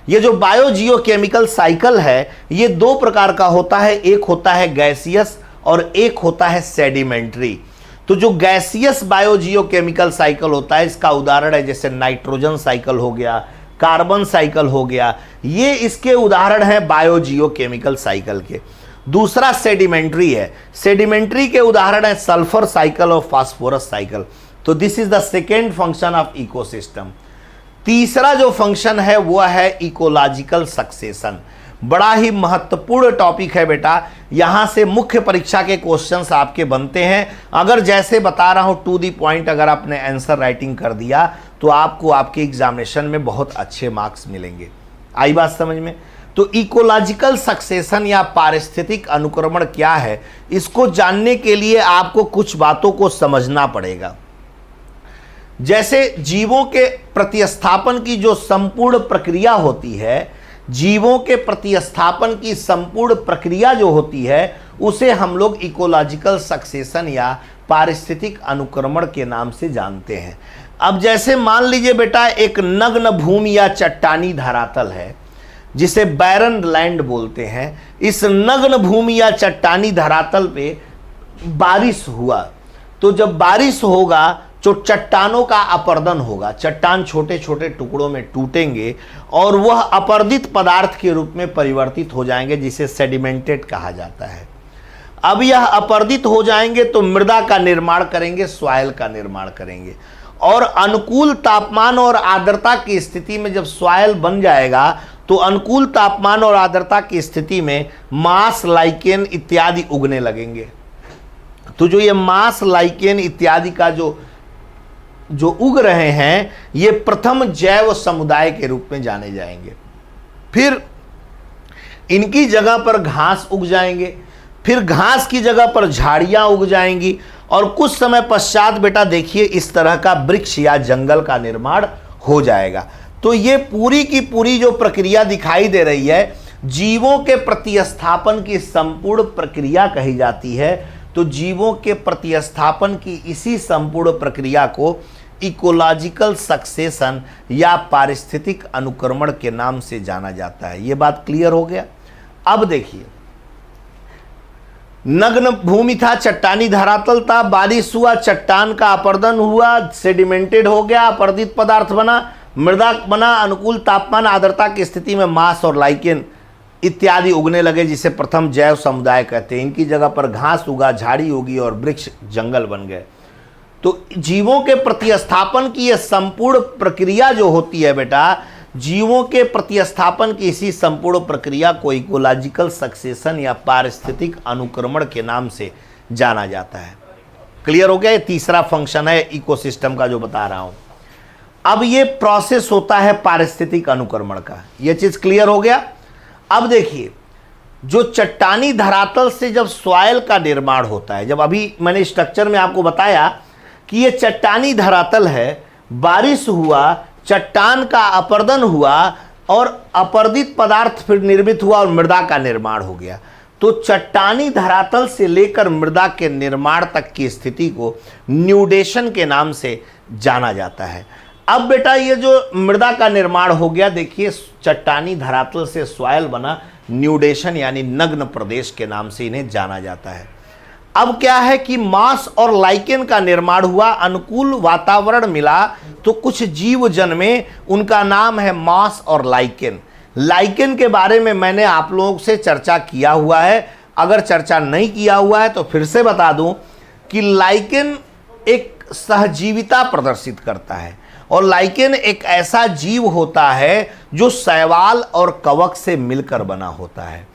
ये जो बायोजियोकेमिकल साइकिल है ये दो प्रकार का होता है, एक होता है गैसियस और एक होता है सेडिमेंट्री। तो जो गैसियस बायोजियोकेमिकल साइकिल होता है, इसका उदाहरण है जैसे नाइट्रोजन साइकिल हो गया, कार्बन साइकिल हो गया, ये इसके उदाहरण है बायोजियोकेमिकल साइकिल के। दूसरा सेडिमेंट्री है। सेडिमेंट्री के उदाहरण है सल्फर साइकिल और फास्फोरस साइकिल। तो this is the second function of ecosystem. तीसरा जो फंक्शन है वो है इकोलॉजिकल सक्सेशन। बड़ा ही महत्वपूर्ण टॉपिक है बेटा, यहां से मुख्य परीक्षा के क्वेश्चंस आपके बनते हैं। अगर जैसे बता रहा हूं टू दी पॉइंट अगर आपने आंसर राइटिंग कर दिया तो आपको आपके एग्जामिनेशन में बहुत अच्छे मार्क्स मिलेंगे। आई बात समझ में? तो इकोलॉजिकल सक्सेशन या पारिस्थितिक अनुक्रमण क्या है, इसको जानने के लिए आपको कुछ बातों को समझना पड़ेगा। जैसे जीवों के प्रतिस्थापन की जो संपूर्ण प्रक्रिया होती है, जीवों के प्रतिस्थापन की संपूर्ण प्रक्रिया जो होती है, उसे हम लोग इकोलॉजिकल सक्सेशन या पारिस्थितिक अनुक्रमण के नाम से जानते हैं। अब जैसे मान लीजिए बेटा, एक नग्न भूमि या चट्टानी धरातल है जिसे बैरन लैंड बोलते हैं। इस नग्न भूमि या चट्टानी धरातल पे बारिश हुआ, तो जब बारिश होगा तो चट्टानों का अपर्दन होगा, चट्टान छोटे छोटे टुकड़ों में टूटेंगे और वह अपर्दित पदार्थ के रूप में परिवर्तित हो जाएंगे, जिसे सेडिमेंटेड कहा जाता है। अब यह अपर्दित हो जाएंगे तो मृदा का निर्माण करेंगे, सॉइल का निर्माण करेंगे, और अनुकूल तापमान और आर्द्रता की स्थिति में जब सॉइल बन जाएगा तो अनुकूल तापमान और आर्द्रता की स्थिति में मांस, लाइकेन इत्यादि उगने लगेंगे। तो जो ये मांस, लाइकेन इत्यादि का जो उग रहे हैं, ये प्रथम जैव समुदाय के रूप में जाने जाएंगे। फिर इनकी जगह पर घास उग जाएंगे, फिर घास की जगह पर झाड़ियां उग जाएंगी, और कुछ समय पश्चात बेटा देखिए इस तरह का वृक्ष या जंगल का निर्माण हो जाएगा। तो ये पूरी की पूरी जो प्रक्रिया दिखाई दे रही है, जीवों के प्रतिस्थापन की संपूर्ण प्रक्रिया कही जाती है। तो जीवों के प्रतिस्थापन की इसी संपूर्ण प्रक्रिया को इकोलॉजिकल सक्सेशन या पारिस्थितिक अनुक्रमण के नाम से जाना जाता है। ये बात क्लियर हो गया? अब देखिए, नग्न भूमि था, चट्टानी धरातल था, बारिश हुआ, चट्टान का अपर्दन हुआ, सेडिमेंटेड हो गया, अपर्दित पदार्थ बना, मृदा बना, अनुकूल तापमान आर्द्रता की स्थिति में मांस और लाइकेन इत्यादि उगने लगे, जिसे प्रथम जैव समुदाय कहते हैं। इनकी जगह पर घास उगा, झाड़ी उगी और वृक्ष जंगल बन गए। तो जीवों के प्रतिस्थापन की यह संपूर्ण प्रक्रिया जो होती है बेटा, जीवों के प्रतिस्थापन की इसी संपूर्ण प्रक्रिया को इकोलॉजिकल सक्सेशन या पारिस्थितिक अनुक्रमण के नाम से जाना जाता है। क्लियर हो गया? ये तीसरा फंक्शन है इकोसिस्टम का जो बता रहा हूं। अब ये प्रोसेस होता है पारिस्थितिक अनुक्रमण का। ये चीज क्लियर हो गया? अब देखिए, जो चट्टानी धरातल से जब सॉइल का निर्माण होता है, जब अभी मैंने स्ट्रक्चर में आपको बताया कि ये चट्टानी धरातल है, बारिश हुआ, चट्टान का अपर्दन हुआ और अपर्दित पदार्थ फिर निर्मित हुआ और मृदा का निर्माण हो गया। तो चट्टानी धरातल से लेकर मृदा के निर्माण तक की स्थिति को न्यूडेशन के नाम से जाना जाता है। अब बेटा ये जो मृदा का निर्माण हो गया, देखिए चट्टानी धरातल से सॉइल बना, न्यूडेशन यानी नग्न प्रदेश के नाम से इन्हें जाना जाता है। अब क्या है कि मांस और लाइकेन का निर्माण हुआ, अनुकूल वातावरण मिला तो कुछ जीव जन्मे, उनका नाम है मांस और लाइकेन। लाइकेन के बारे में मैंने आप लोगों से चर्चा किया हुआ है, अगर चर्चा नहीं किया हुआ है तो फिर से बता दूं कि लाइकेन एक सहजीविता प्रदर्शित करता है, और लाइकेन एक ऐसा जीव होता है जो शैवाल और कवक से मिलकर बना होता है।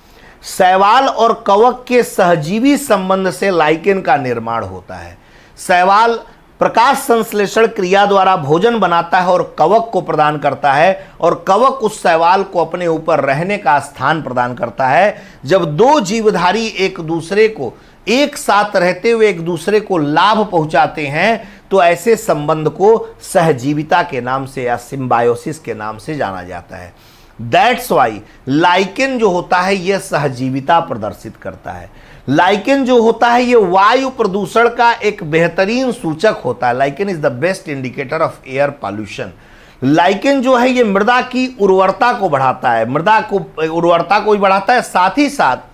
शैवाल और कवक के सहजीवी संबंध से लाइकेन का निर्माण होता है। शैवाल प्रकाश संश्लेषण क्रिया द्वारा भोजन बनाता है और कवक को प्रदान करता है, और कवक उस शैवाल को अपने ऊपर रहने का स्थान प्रदान करता है। जब दो जीवधारी एक दूसरे को एक साथ रहते हुए एक दूसरे को लाभ पहुंचाते हैं, तो ऐसे संबंध को सहजीविता के नाम से या सिम्बायोसिस के नाम से जाना जाता है। दैट्स वाई लाइकेन जो होता है यह सहजीविता प्रदर्शित करता है। लाइकेन जो होता है ये वायु प्रदूषण का एक बेहतरीन सूचक होता है। Lichen is the best indicator of air pollution. Lichen जो है ये मृदा की उर्वरता को बढ़ाता है, मृदा को उर्वरता को भी बढ़ाता है, साथ ही साथ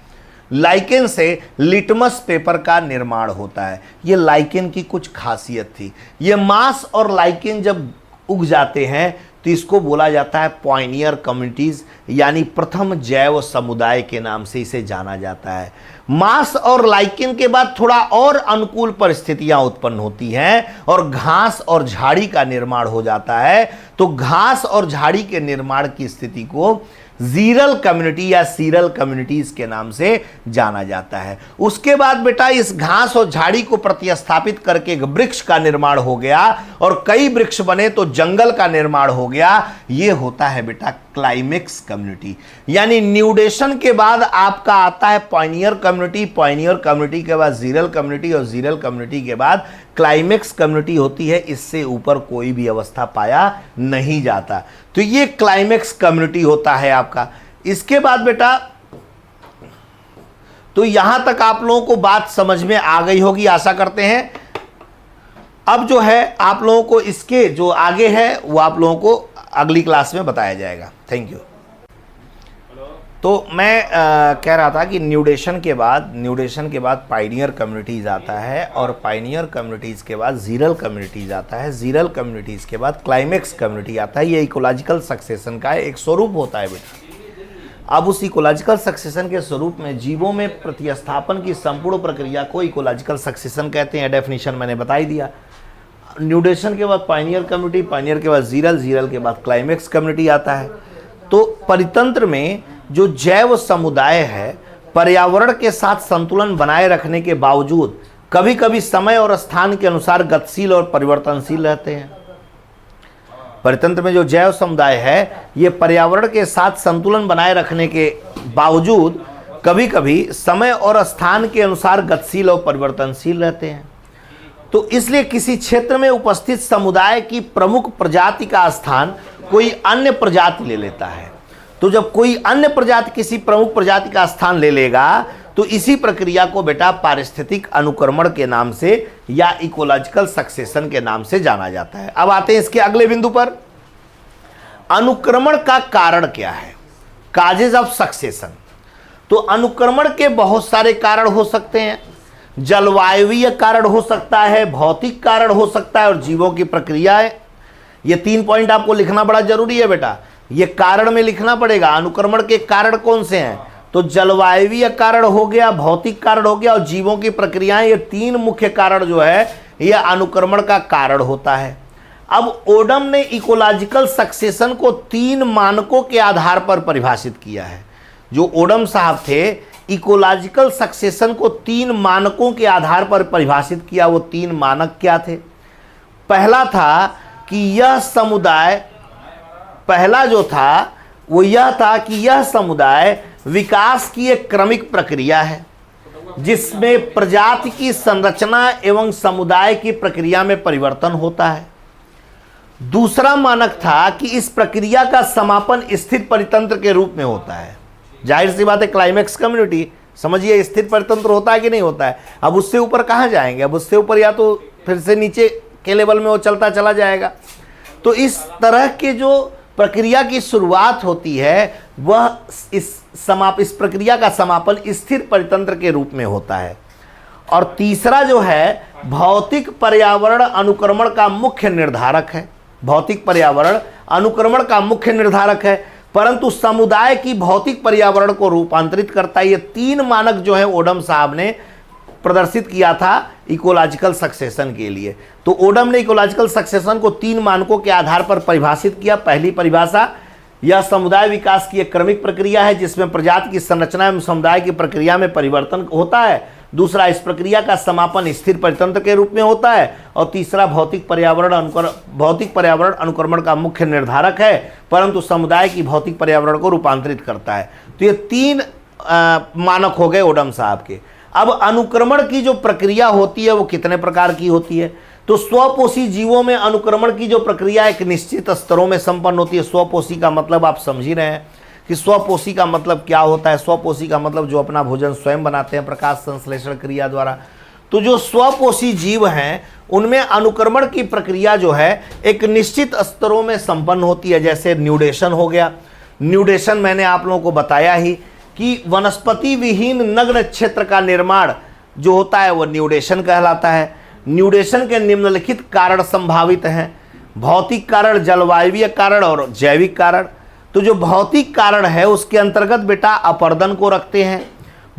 लाइकेन से लिटमस पेपर का निर्माण होता है। ये लाइकेन की कुछ खासियत थी। ये मांस और लाइकेन जब उग जाते हैं तो इसको बोला जाता है पॉइनियर कम्युनिटीज, यानी प्रथम जैव समुदाय के नाम से इसे जाना जाता है। मांस और लाइकेन के बाद थोड़ा और अनुकूल परिस्थितियां उत्पन्न होती हैं और घास और झाड़ी का निर्माण हो जाता है। तो घास और झाड़ी के निर्माण की स्थिति को जीरल कम्युनिटी या सीरल कम्युनिटीज के नाम से जाना जाता है। उसके बाद बेटा इस घास और झाड़ी को प्रतिस्थापित करके एक वृक्ष का निर्माण हो गया और कई वृक्ष बने तो जंगल का निर्माण हो गया। यह होता है बेटा क्लाइमेक्स कम्युनिटी। यानी न्यूडेशन के बाद आपका आता है पायनियर कम्युनिटी, पायनियर कम्युनिटी के बाद जीरल कम्युनिटी और जीरल कम्युनिटी के बाद क्लाइमेक्स कम्युनिटी होती है। इससे ऊपर कोई भी अवस्था पाया नहीं जाता। तो ये क्लाइमेक्स कम्युनिटी होता है आपका। इसके बाद बेटा तो यहां तक आप लोगों को बात समझ में आ गई होगी, आशा करते हैं। अब जो है आप लोगों को इसके जो आगे है वो आप लोगों को अगली क्लास में बताया जाएगा। Thank you. तो मैं कह रहा था कि न्यूडेशन के बाद पायनियर कम्युनिटीज़ आता है और पायनियर कम्युनिटीज़ के बाद जीरल कम्युनिटीज़ आता है, जीरल कम्युनिटीज़ के बाद क्लाइमेक्स कम्युनिटी आता है। ये इकोलॉजिकल सक्सेशन का एक स्वरूप होता है बेटा। अब उस इकोलॉजिकल सक्सेशन के स्वरूप में जीवों में प्रतिस्थापन की संपूर्ण प्रक्रिया को इकोलॉजिकल सक्सेशन कहते हैं। डेफिनेशन मैंने बता ही दिया। न्यूडेशन के बाद पायनियर कम्युनिटी, पायनियर के बाद जीरल, जीरल के बाद क्लाइमेक्स कम्युनिटी आता है। तो परितंत्र में जो जैव समुदाय है पर्यावरण के साथ संतुलन बनाए रखने के बावजूद कभी कभी समय और स्थान के अनुसार गतिशील और परिवर्तनशील रहते हैं। परितंत्र में जो जैव समुदाय है ये पर्यावरण के साथ संतुलन बनाए रखने के बावजूद कभी कभी समय और स्थान के अनुसार गतिशील और परिवर्तनशील रहते हैं। तो इसलिए किसी क्षेत्र में उपस्थित समुदाय की प्रमुख प्रजाति का स्थान कोई अन्य प्रजाति ले लेता है। तो जब कोई अन्य प्रजाति किसी प्रमुख प्रजाति का स्थान ले लेगा तो इसी प्रक्रिया को बेटा पारिस्थितिक अनुक्रमण के नाम से या इकोलॉजिकल सक्सेशन के नाम से जाना जाता है। अब आते हैं इसके अगले बिंदु पर। अनुक्रमण का कारण क्या है? Causes of succession. तो अनुक्रमण के बहुत सारे कारण हो सकते हैं। जलवायवीय कारण हो सकता है, भौतिक कारण हो सकता है और जीवों की प्रक्रियाएं। ये 3 पॉइंट आपको लिखना बड़ा जरूरी है बेटा। ये कारण में लिखना पड़ेगा। अनुक्रमण के कारण कौन से हैं? तो जलवायवीय कारण हो गया, भौतिक कारण हो गया और जीवों की प्रक्रियाएं। ये 3 मुख्य कारण जो है ये अनुक्रमण का कारण होता है। अब ओडम ने इकोलॉजिकल सक्सेशन को 3 मानकों के आधार पर परिभाषित किया है। जो ओडम साहब थे इकोलॉजिकल सक्सेशन को 3 मानकों के आधार पर परिभाषित किया। वो 3 मानक क्या थे? पहला था कि यह समुदाय, पहला जो था वो यह था कि यह समुदाय विकास की एक क्रमिक प्रक्रिया है जिसमें प्रजाति की संरचना एवं समुदाय की प्रक्रिया में परिवर्तन होता है। दूसरा मानक था कि इस प्रक्रिया का समापन स्थिर परितंत्र के रूप में होता है। जाहिर सी बात है क्लाइमेक्स कम्युनिटी, समझिए स्थिर परितंत्र होता है कि नहीं होता है। अब उससे ऊपर कहाँ जाएंगे? अब उससे ऊपर या तो फिर से नीचे के लेवल में वो चलता चला जाएगा। तो इस तरह के जो प्रक्रिया की शुरुआत होती है वह इस प्रक्रिया का समापन स्थिर परितंत्र के रूप में होता है। और तीसरा जो है भौतिक पर्यावरण अनुक्रमण का मुख्य निर्धारक है। भौतिक पर्यावरण अनुक्रमण का मुख्य निर्धारक है परंतु समुदाय की भौतिक पर्यावरण को रूपांतरित करता है। ये 3 मानक जो है ओडम साहब ने प्रदर्शित किया था इकोलॉजिकल सक्सेशन के लिए। तो ओडम ने इकोलॉजिकल सक्सेशन को 3 मानकों के आधार पर परिभाषित किया। पहली परिभाषा, यह समुदाय विकास की एक क्रमिक प्रक्रिया है जिसमें प्रजाति की संरचना एवं समुदाय की प्रक्रिया में परिवर्तन होता है। दूसरा, इस प्रक्रिया का समापन स्थिर परितंत्र के रूप में होता है। और तीसरा, भौतिक पर्यावरण अनुक्रमण का मुख्य निर्धारक है परंतु समुदाय की भौतिक पर्यावरण को रूपांतरित करता है। तो ये 3 मानक हो गए ओडम साहब के। अब अनुक्रमण की जो प्रक्रिया होती है वो कितने प्रकार की होती है? तो स्वपोषी जीवों में अनुक्रमण की जो प्रक्रिया एक निश्चित स्तरों में संपन्न होती है। स्वपोषी का मतलब आप समझ ही रहे हैं कि स्वपोषी का मतलब क्या होता है। स्वपोषी का मतलब जो अपना भोजन स्वयं बनाते हैं प्रकाश संश्लेषण क्रिया द्वारा। तो जो स्वपोषी जीव हैं उनमें अनुक्रमण की प्रक्रिया जो है एक निश्चित स्तरों में संपन्न होती है। जैसे न्यूडेशन हो गया। न्यूडेशन मैंने आप लोगों को बताया ही कि वनस्पति विहीन नग्न क्षेत्र का निर्माण जो होता है वो न्यूडेशन कहलाता है। न्यूडेशन के निम्नलिखित कारण संभावित हैं: भौतिक कारण, जलवायवीय कारण और जैविक कारण। तो जो भौतिक कारण है उसके अंतर्गत बेटा अपरदन को रखते हैं,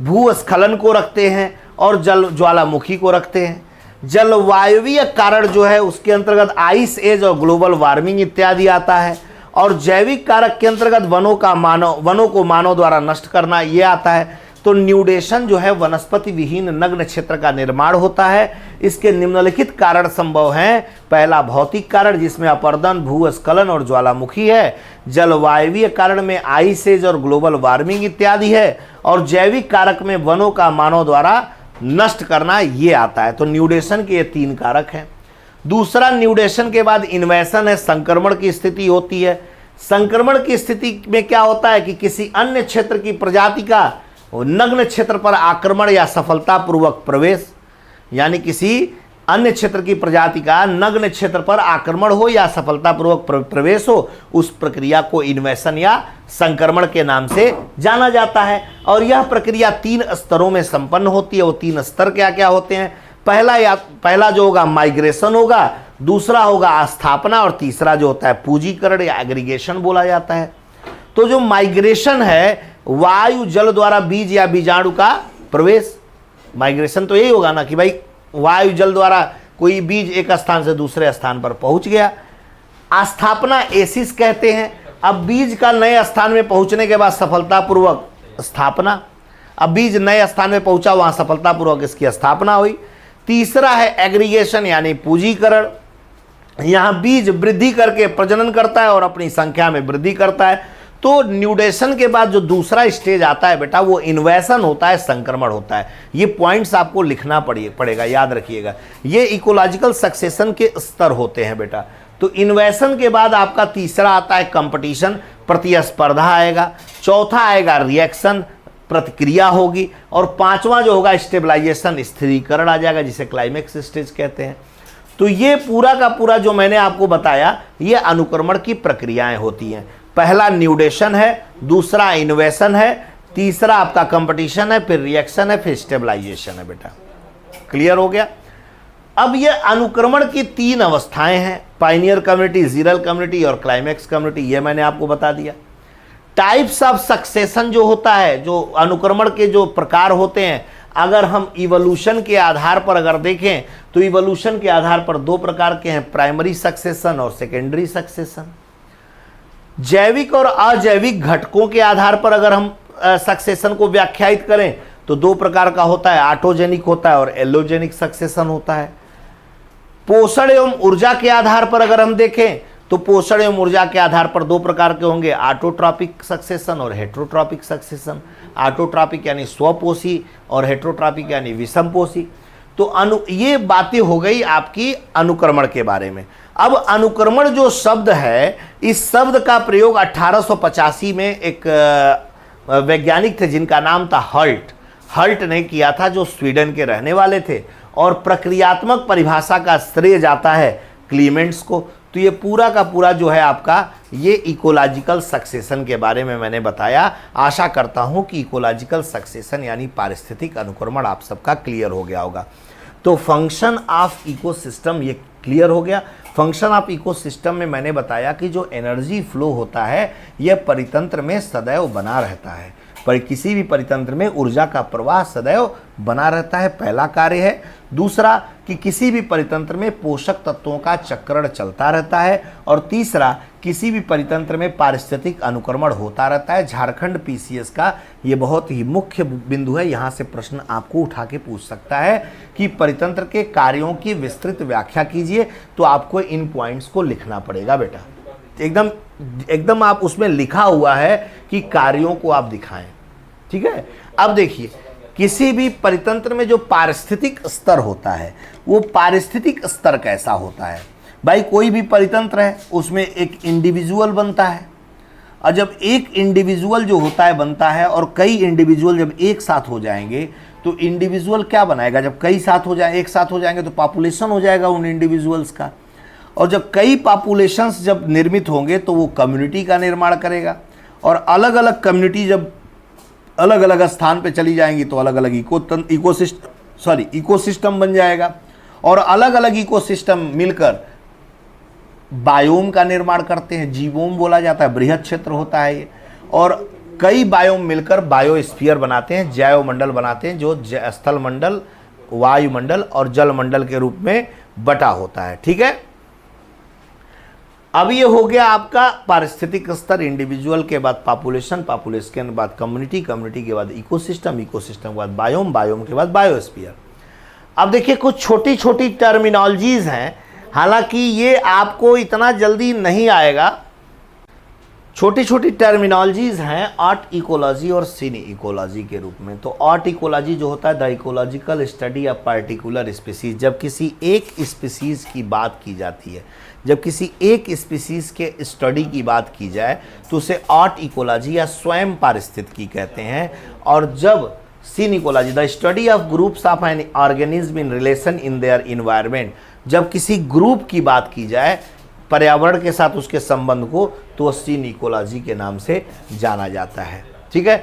भूस्खलन को रखते हैं और जल ज्वालामुखी को रखते हैं। जलवायवीय कारण जो है उसके अंतर्गत आइस एज और ग्लोबल वार्मिंग इत्यादि आता है। और जैविक कारक के अंतर्गत वनों को मानव द्वारा नष्ट करना ये आता है। तो न्यूडेशन जो है वनस्पति विहीन नग्न क्षेत्र का निर्माण होता है। इसके निम्नलिखित कारण संभव हैं। पहला भौतिक कारण जिसमें अपरदन, भूस्खलन और ज्वालामुखी है। जलवायवीय कारण में आइस एज और ग्लोबल वार्मिंग इत्यादि है। और जैविक कारक में वनों का मानव द्वारा नष्ट करना ये आता है। तो न्यूडेशन के ये 3 कारक हैं। दूसरा, न्यूडेशन के बाद इन्वेशन है, संक्रमण की स्थिति होती है। संक्रमण की स्थिति में क्या होता है कि किसी अन्य क्षेत्र की प्रजाति का नग्न क्षेत्र पर आक्रमण या सफलतापूर्वक प्रवेश, यानी किसी अन्य क्षेत्र की प्रजाति का नग्न क्षेत्र पर आक्रमण हो या सफलतापूर्वक प्रवेश हो, उस प्रक्रिया को इन्वेशन या संक्रमण के नाम से जाना जाता है। और यह प्रक्रिया 3 स्तरों में संपन्न होती है। वो 3 स्तर क्या क्या होते हैं? पहला जो होगा माइग्रेशन होगा, दूसरा होगा स्थापना, और तीसरा जो होता है पूंजीकरण या एग्रीगेशन बोला जाता है। तो जो माइग्रेशन है, वायु जल द्वारा बीज या बीजाणु का प्रवेश। माइग्रेशन तो यही होगा ना कि भाई वायु जल द्वारा कोई बीज एक स्थान से दूसरे स्थान पर पहुंच गया। स्थापना एसिस कहते हैं। अब बीज का नए स्थान में पहुंचने के बाद सफलतापूर्वक स्थापना, अब बीज नए स्थान में पहुंचा, वहां सफलतापूर्वक इसकी स्थापना हुई। तीसरा है एग्रीगेशन यानी पूंजीकरण। यहां बीज वृद्धि करके प्रजनन करता है और अपनी संख्या में वृद्धि करता है। तो न्यूडेशन के बाद जो दूसरा स्टेज आता है बेटा, वो इन्वेशन होता है, संक्रमण होता है। ये पॉइंट्स आपको लिखना पड़ेगा, याद रखिएगा। ये इकोलॉजिकल सक्सेशन के स्तर होते हैं बेटा। तो इन्वेशन के बाद आपका तीसरा आता है कंपटीशन, प्रतिस्पर्धा आएगा। चौथा आएगा रिएक्शन, प्रतिक्रिया होगी। और पांचवा जो होगा स्टेबलाइजेशन, स्थिरीकरण आ जाएगा, जिसे क्लाइमेक्स स्टेज कहते हैं। तो ये पूरा का पूरा जो मैंने आपको बताया, ये अनुक्रमण की प्रक्रियाएं होती हैं। पहला न्यूडेशन है, दूसरा इन्वेशन है, तीसरा आपका कंपटीशन है, फिर रिएक्शन है, फिर स्टेबलाइजेशन है बेटा। क्लियर हो गया? अब ये अनुक्रमण की 3 अवस्थाएं हैं, पायनियर कम्युनिटी, जीरल कम्युनिटी और क्लाइमेक्स कम्युनिटी। ये मैंने आपको बता दिया। टाइप्स ऑफ सक्सेशन जो होता है, जो अनुक्रमण के जो प्रकार होते हैं, अगर हम इवोल्यूशन के आधार पर अगर देखें तो इवोल्यूशन के आधार पर 2 प्रकार के हैं, प्राइमरी सक्सेशन और सेकेंडरी सक्सेशन। जैविक और अजैविक घटकों के आधार पर अगर हम सक्सेशन को व्याख्यायित करें तो 2 प्रकार का होता है, ऑटोजेनिक होता है और एलोजेनिक सक्सेशन होता है। पोषण एवं ऊर्जा के आधार पर अगर हम देखें तो पोषण एवं ऊर्जा के आधार पर 2 प्रकार के होंगे, ऑटोट्रॉपिक सक्सेशन और हेट्रोट्रॉपिक सक्सेशन। ऑटोट्रॉपिक यानी स्वपोषी और हेट्रोट्रॉपिक यानी विषमपोषी। तो ये बातें हो गई आपकी अनुक्रमण के बारे में। अब अनुक्रमण जो शब्द है, इस शब्द का प्रयोग 1885 में एक वैज्ञानिक थे जिनका नाम था हल्ट ने किया था, जो स्वीडन के रहने वाले थे। और प्रक्रियात्मक परिभाषा का श्रेय जाता है क्लीमेंट्स को। तो ये पूरा का पूरा जो है आपका, ये इकोलॉजिकल सक्सेशन के बारे में मैंने बताया। आशा करता हूँ कि इकोलॉजिकल सक्सेशन यानी पारिस्थितिक अनुक्रमण आप सबका क्लियर हो गया होगा। तो फंक्शन ऑफ इकोसिस्टम ये क्लियर हो गया। फंक्शन ऑफ इकोसिस्टम में मैंने बताया कि जो एनर्जी फ्लो होता है, यह परितंत्र में सदैव बना रहता है। पर किसी भी परितंत्र में ऊर्जा का प्रवाह सदैव बना रहता है, पहला कार्य है। दूसरा कि किसी भी परितंत्र में पोषक तत्वों का चक्रण चलता रहता है। और तीसरा, किसी भी परितंत्र में पारिस्थितिक अनुक्रमण होता रहता है। झारखंड पीसीएस का ये बहुत ही मुख्य बिंदु है। यहाँ से प्रश्न आपको उठा के पूछ सकता है कि परितंत्र के कार्यों की विस्तृत व्याख्या कीजिए। तो आपको इन पॉइंट्स को लिखना पड़ेगा बेटा। एकदम आप उसमें लिखा हुआ है कि कार्यों को आप दिखाएं। ठीक है। अब देखिए, किसी भी परितंत्र में जो पारिस्थितिक स्तर होता है, वो पारिस्थितिक स्तर कैसा होता है? भाई कोई भी परितंत्र है, उसमें एक इंडिविजुअल बनता है। और जब एक इंडिविजुअल जो होता है बनता है और कई इंडिविजुअल जब एक साथ हो जाएंगे तो इंडिविजुअल क्या बनाएगा? जब कई साथ हो जाए, एक साथ हो जाएंगे तो पॉपुलेशन हो जाएगा उन इंडिविजुअल्स का। और जब कई पॉपुलेशंस जब निर्मित होंगे तो वो कम्युनिटी का निर्माण करेगा। और अलग अलग कम्युनिटी जब अलग अलग स्थान पे चली जाएंगी तो अलग अलग इकोसिस्टम बन जाएगा। और अलग अलग इकोसिस्टम मिलकर बायोम का निर्माण करते हैं। जीवोम बोला जाता है, बृहद क्षेत्र होता है ये। और कई बायोम मिलकर बायोस्फीयर बनाते हैं, जैवमंडल बनाते हैं, जो स्थल मंडल, वायुमंडल और जल मंडल के रूप में बटा होता है। ठीक है। अब ये हो गया आपका पारिस्थितिक स्तर, इंडिविजुअल के बाद पॉपुलेशन, पॉपुलेशन के बाद कम्युनिटी, कम्युनिटी के बाद इकोसिस्टम, इकोसिस्टम के बाद बायोम, बायोम के बाद बायोस्फीयर। अब देखिए कुछ छोटी छोटी टर्मिनोलॉजीज हैं, हालांकि ये आपको इतना जल्दी नहीं आएगा। छोटी छोटी टर्मिनोलॉजीज हैं आर्ट इकोलॉजी और सीन इकोलॉजी के रूप में। तो आर्ट इकोलॉजी जो होता है the ecological study of particular species, जब किसी एक स्पीसीज की बात की जाती है, जब किसी एक स्पीसीज के स्टडी की बात की जाए तो उसे आर्ट इकोलॉजी या स्वयं पारिस्थितिकी कहते हैं। और जब synecology the study of groups of an organism in relation in their environment, जब किसी ग्रुप की बात की जाए पर्यावरण के साथ उसके संबंध को, तो सीन इकोलॉजी के नाम से जाना जाता है। ठीक है,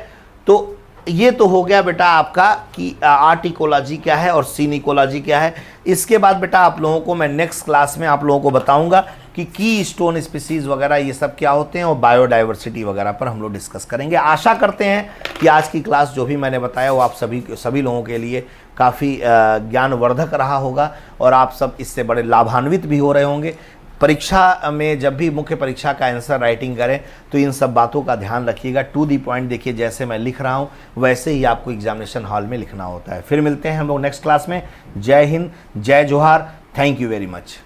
तो ये तो हो गया बेटा आपका कि आर्ट इकोलॉजी क्या है और सीन इकोलॉजी क्या है। इसके बाद बेटा आप लोगों को मैं नेक्स्ट क्लास में आप लोगों को बताऊंगा कि की स्टोन स्पीसीज वगैरह ये सब क्या होते हैं और बायोडाइवर्सिटी वगैरह पर हम लोग डिस्कस करेंगे। आशा करते हैं कि आज की क्लास जो भी मैंने बताया वो आप सभी लोगों के लिए काफ़ी ज्ञानवर्धक रहा होगा और आप सब इससे बड़े लाभान्वित भी हो रहे होंगे। परीक्षा में जब भी मुख्य परीक्षा का आंसर राइटिंग करें तो इन सब बातों का ध्यान रखिएगा। टू दी पॉइंट देखिए, जैसे मैं लिख रहा हूँ वैसे ही आपको एग्जामिनेशन हॉल में लिखना होता है। फिर मिलते हैं हम लोग नेक्स्ट क्लास में। जय हिंद, जय जोहार, थैंक यू वेरी मच।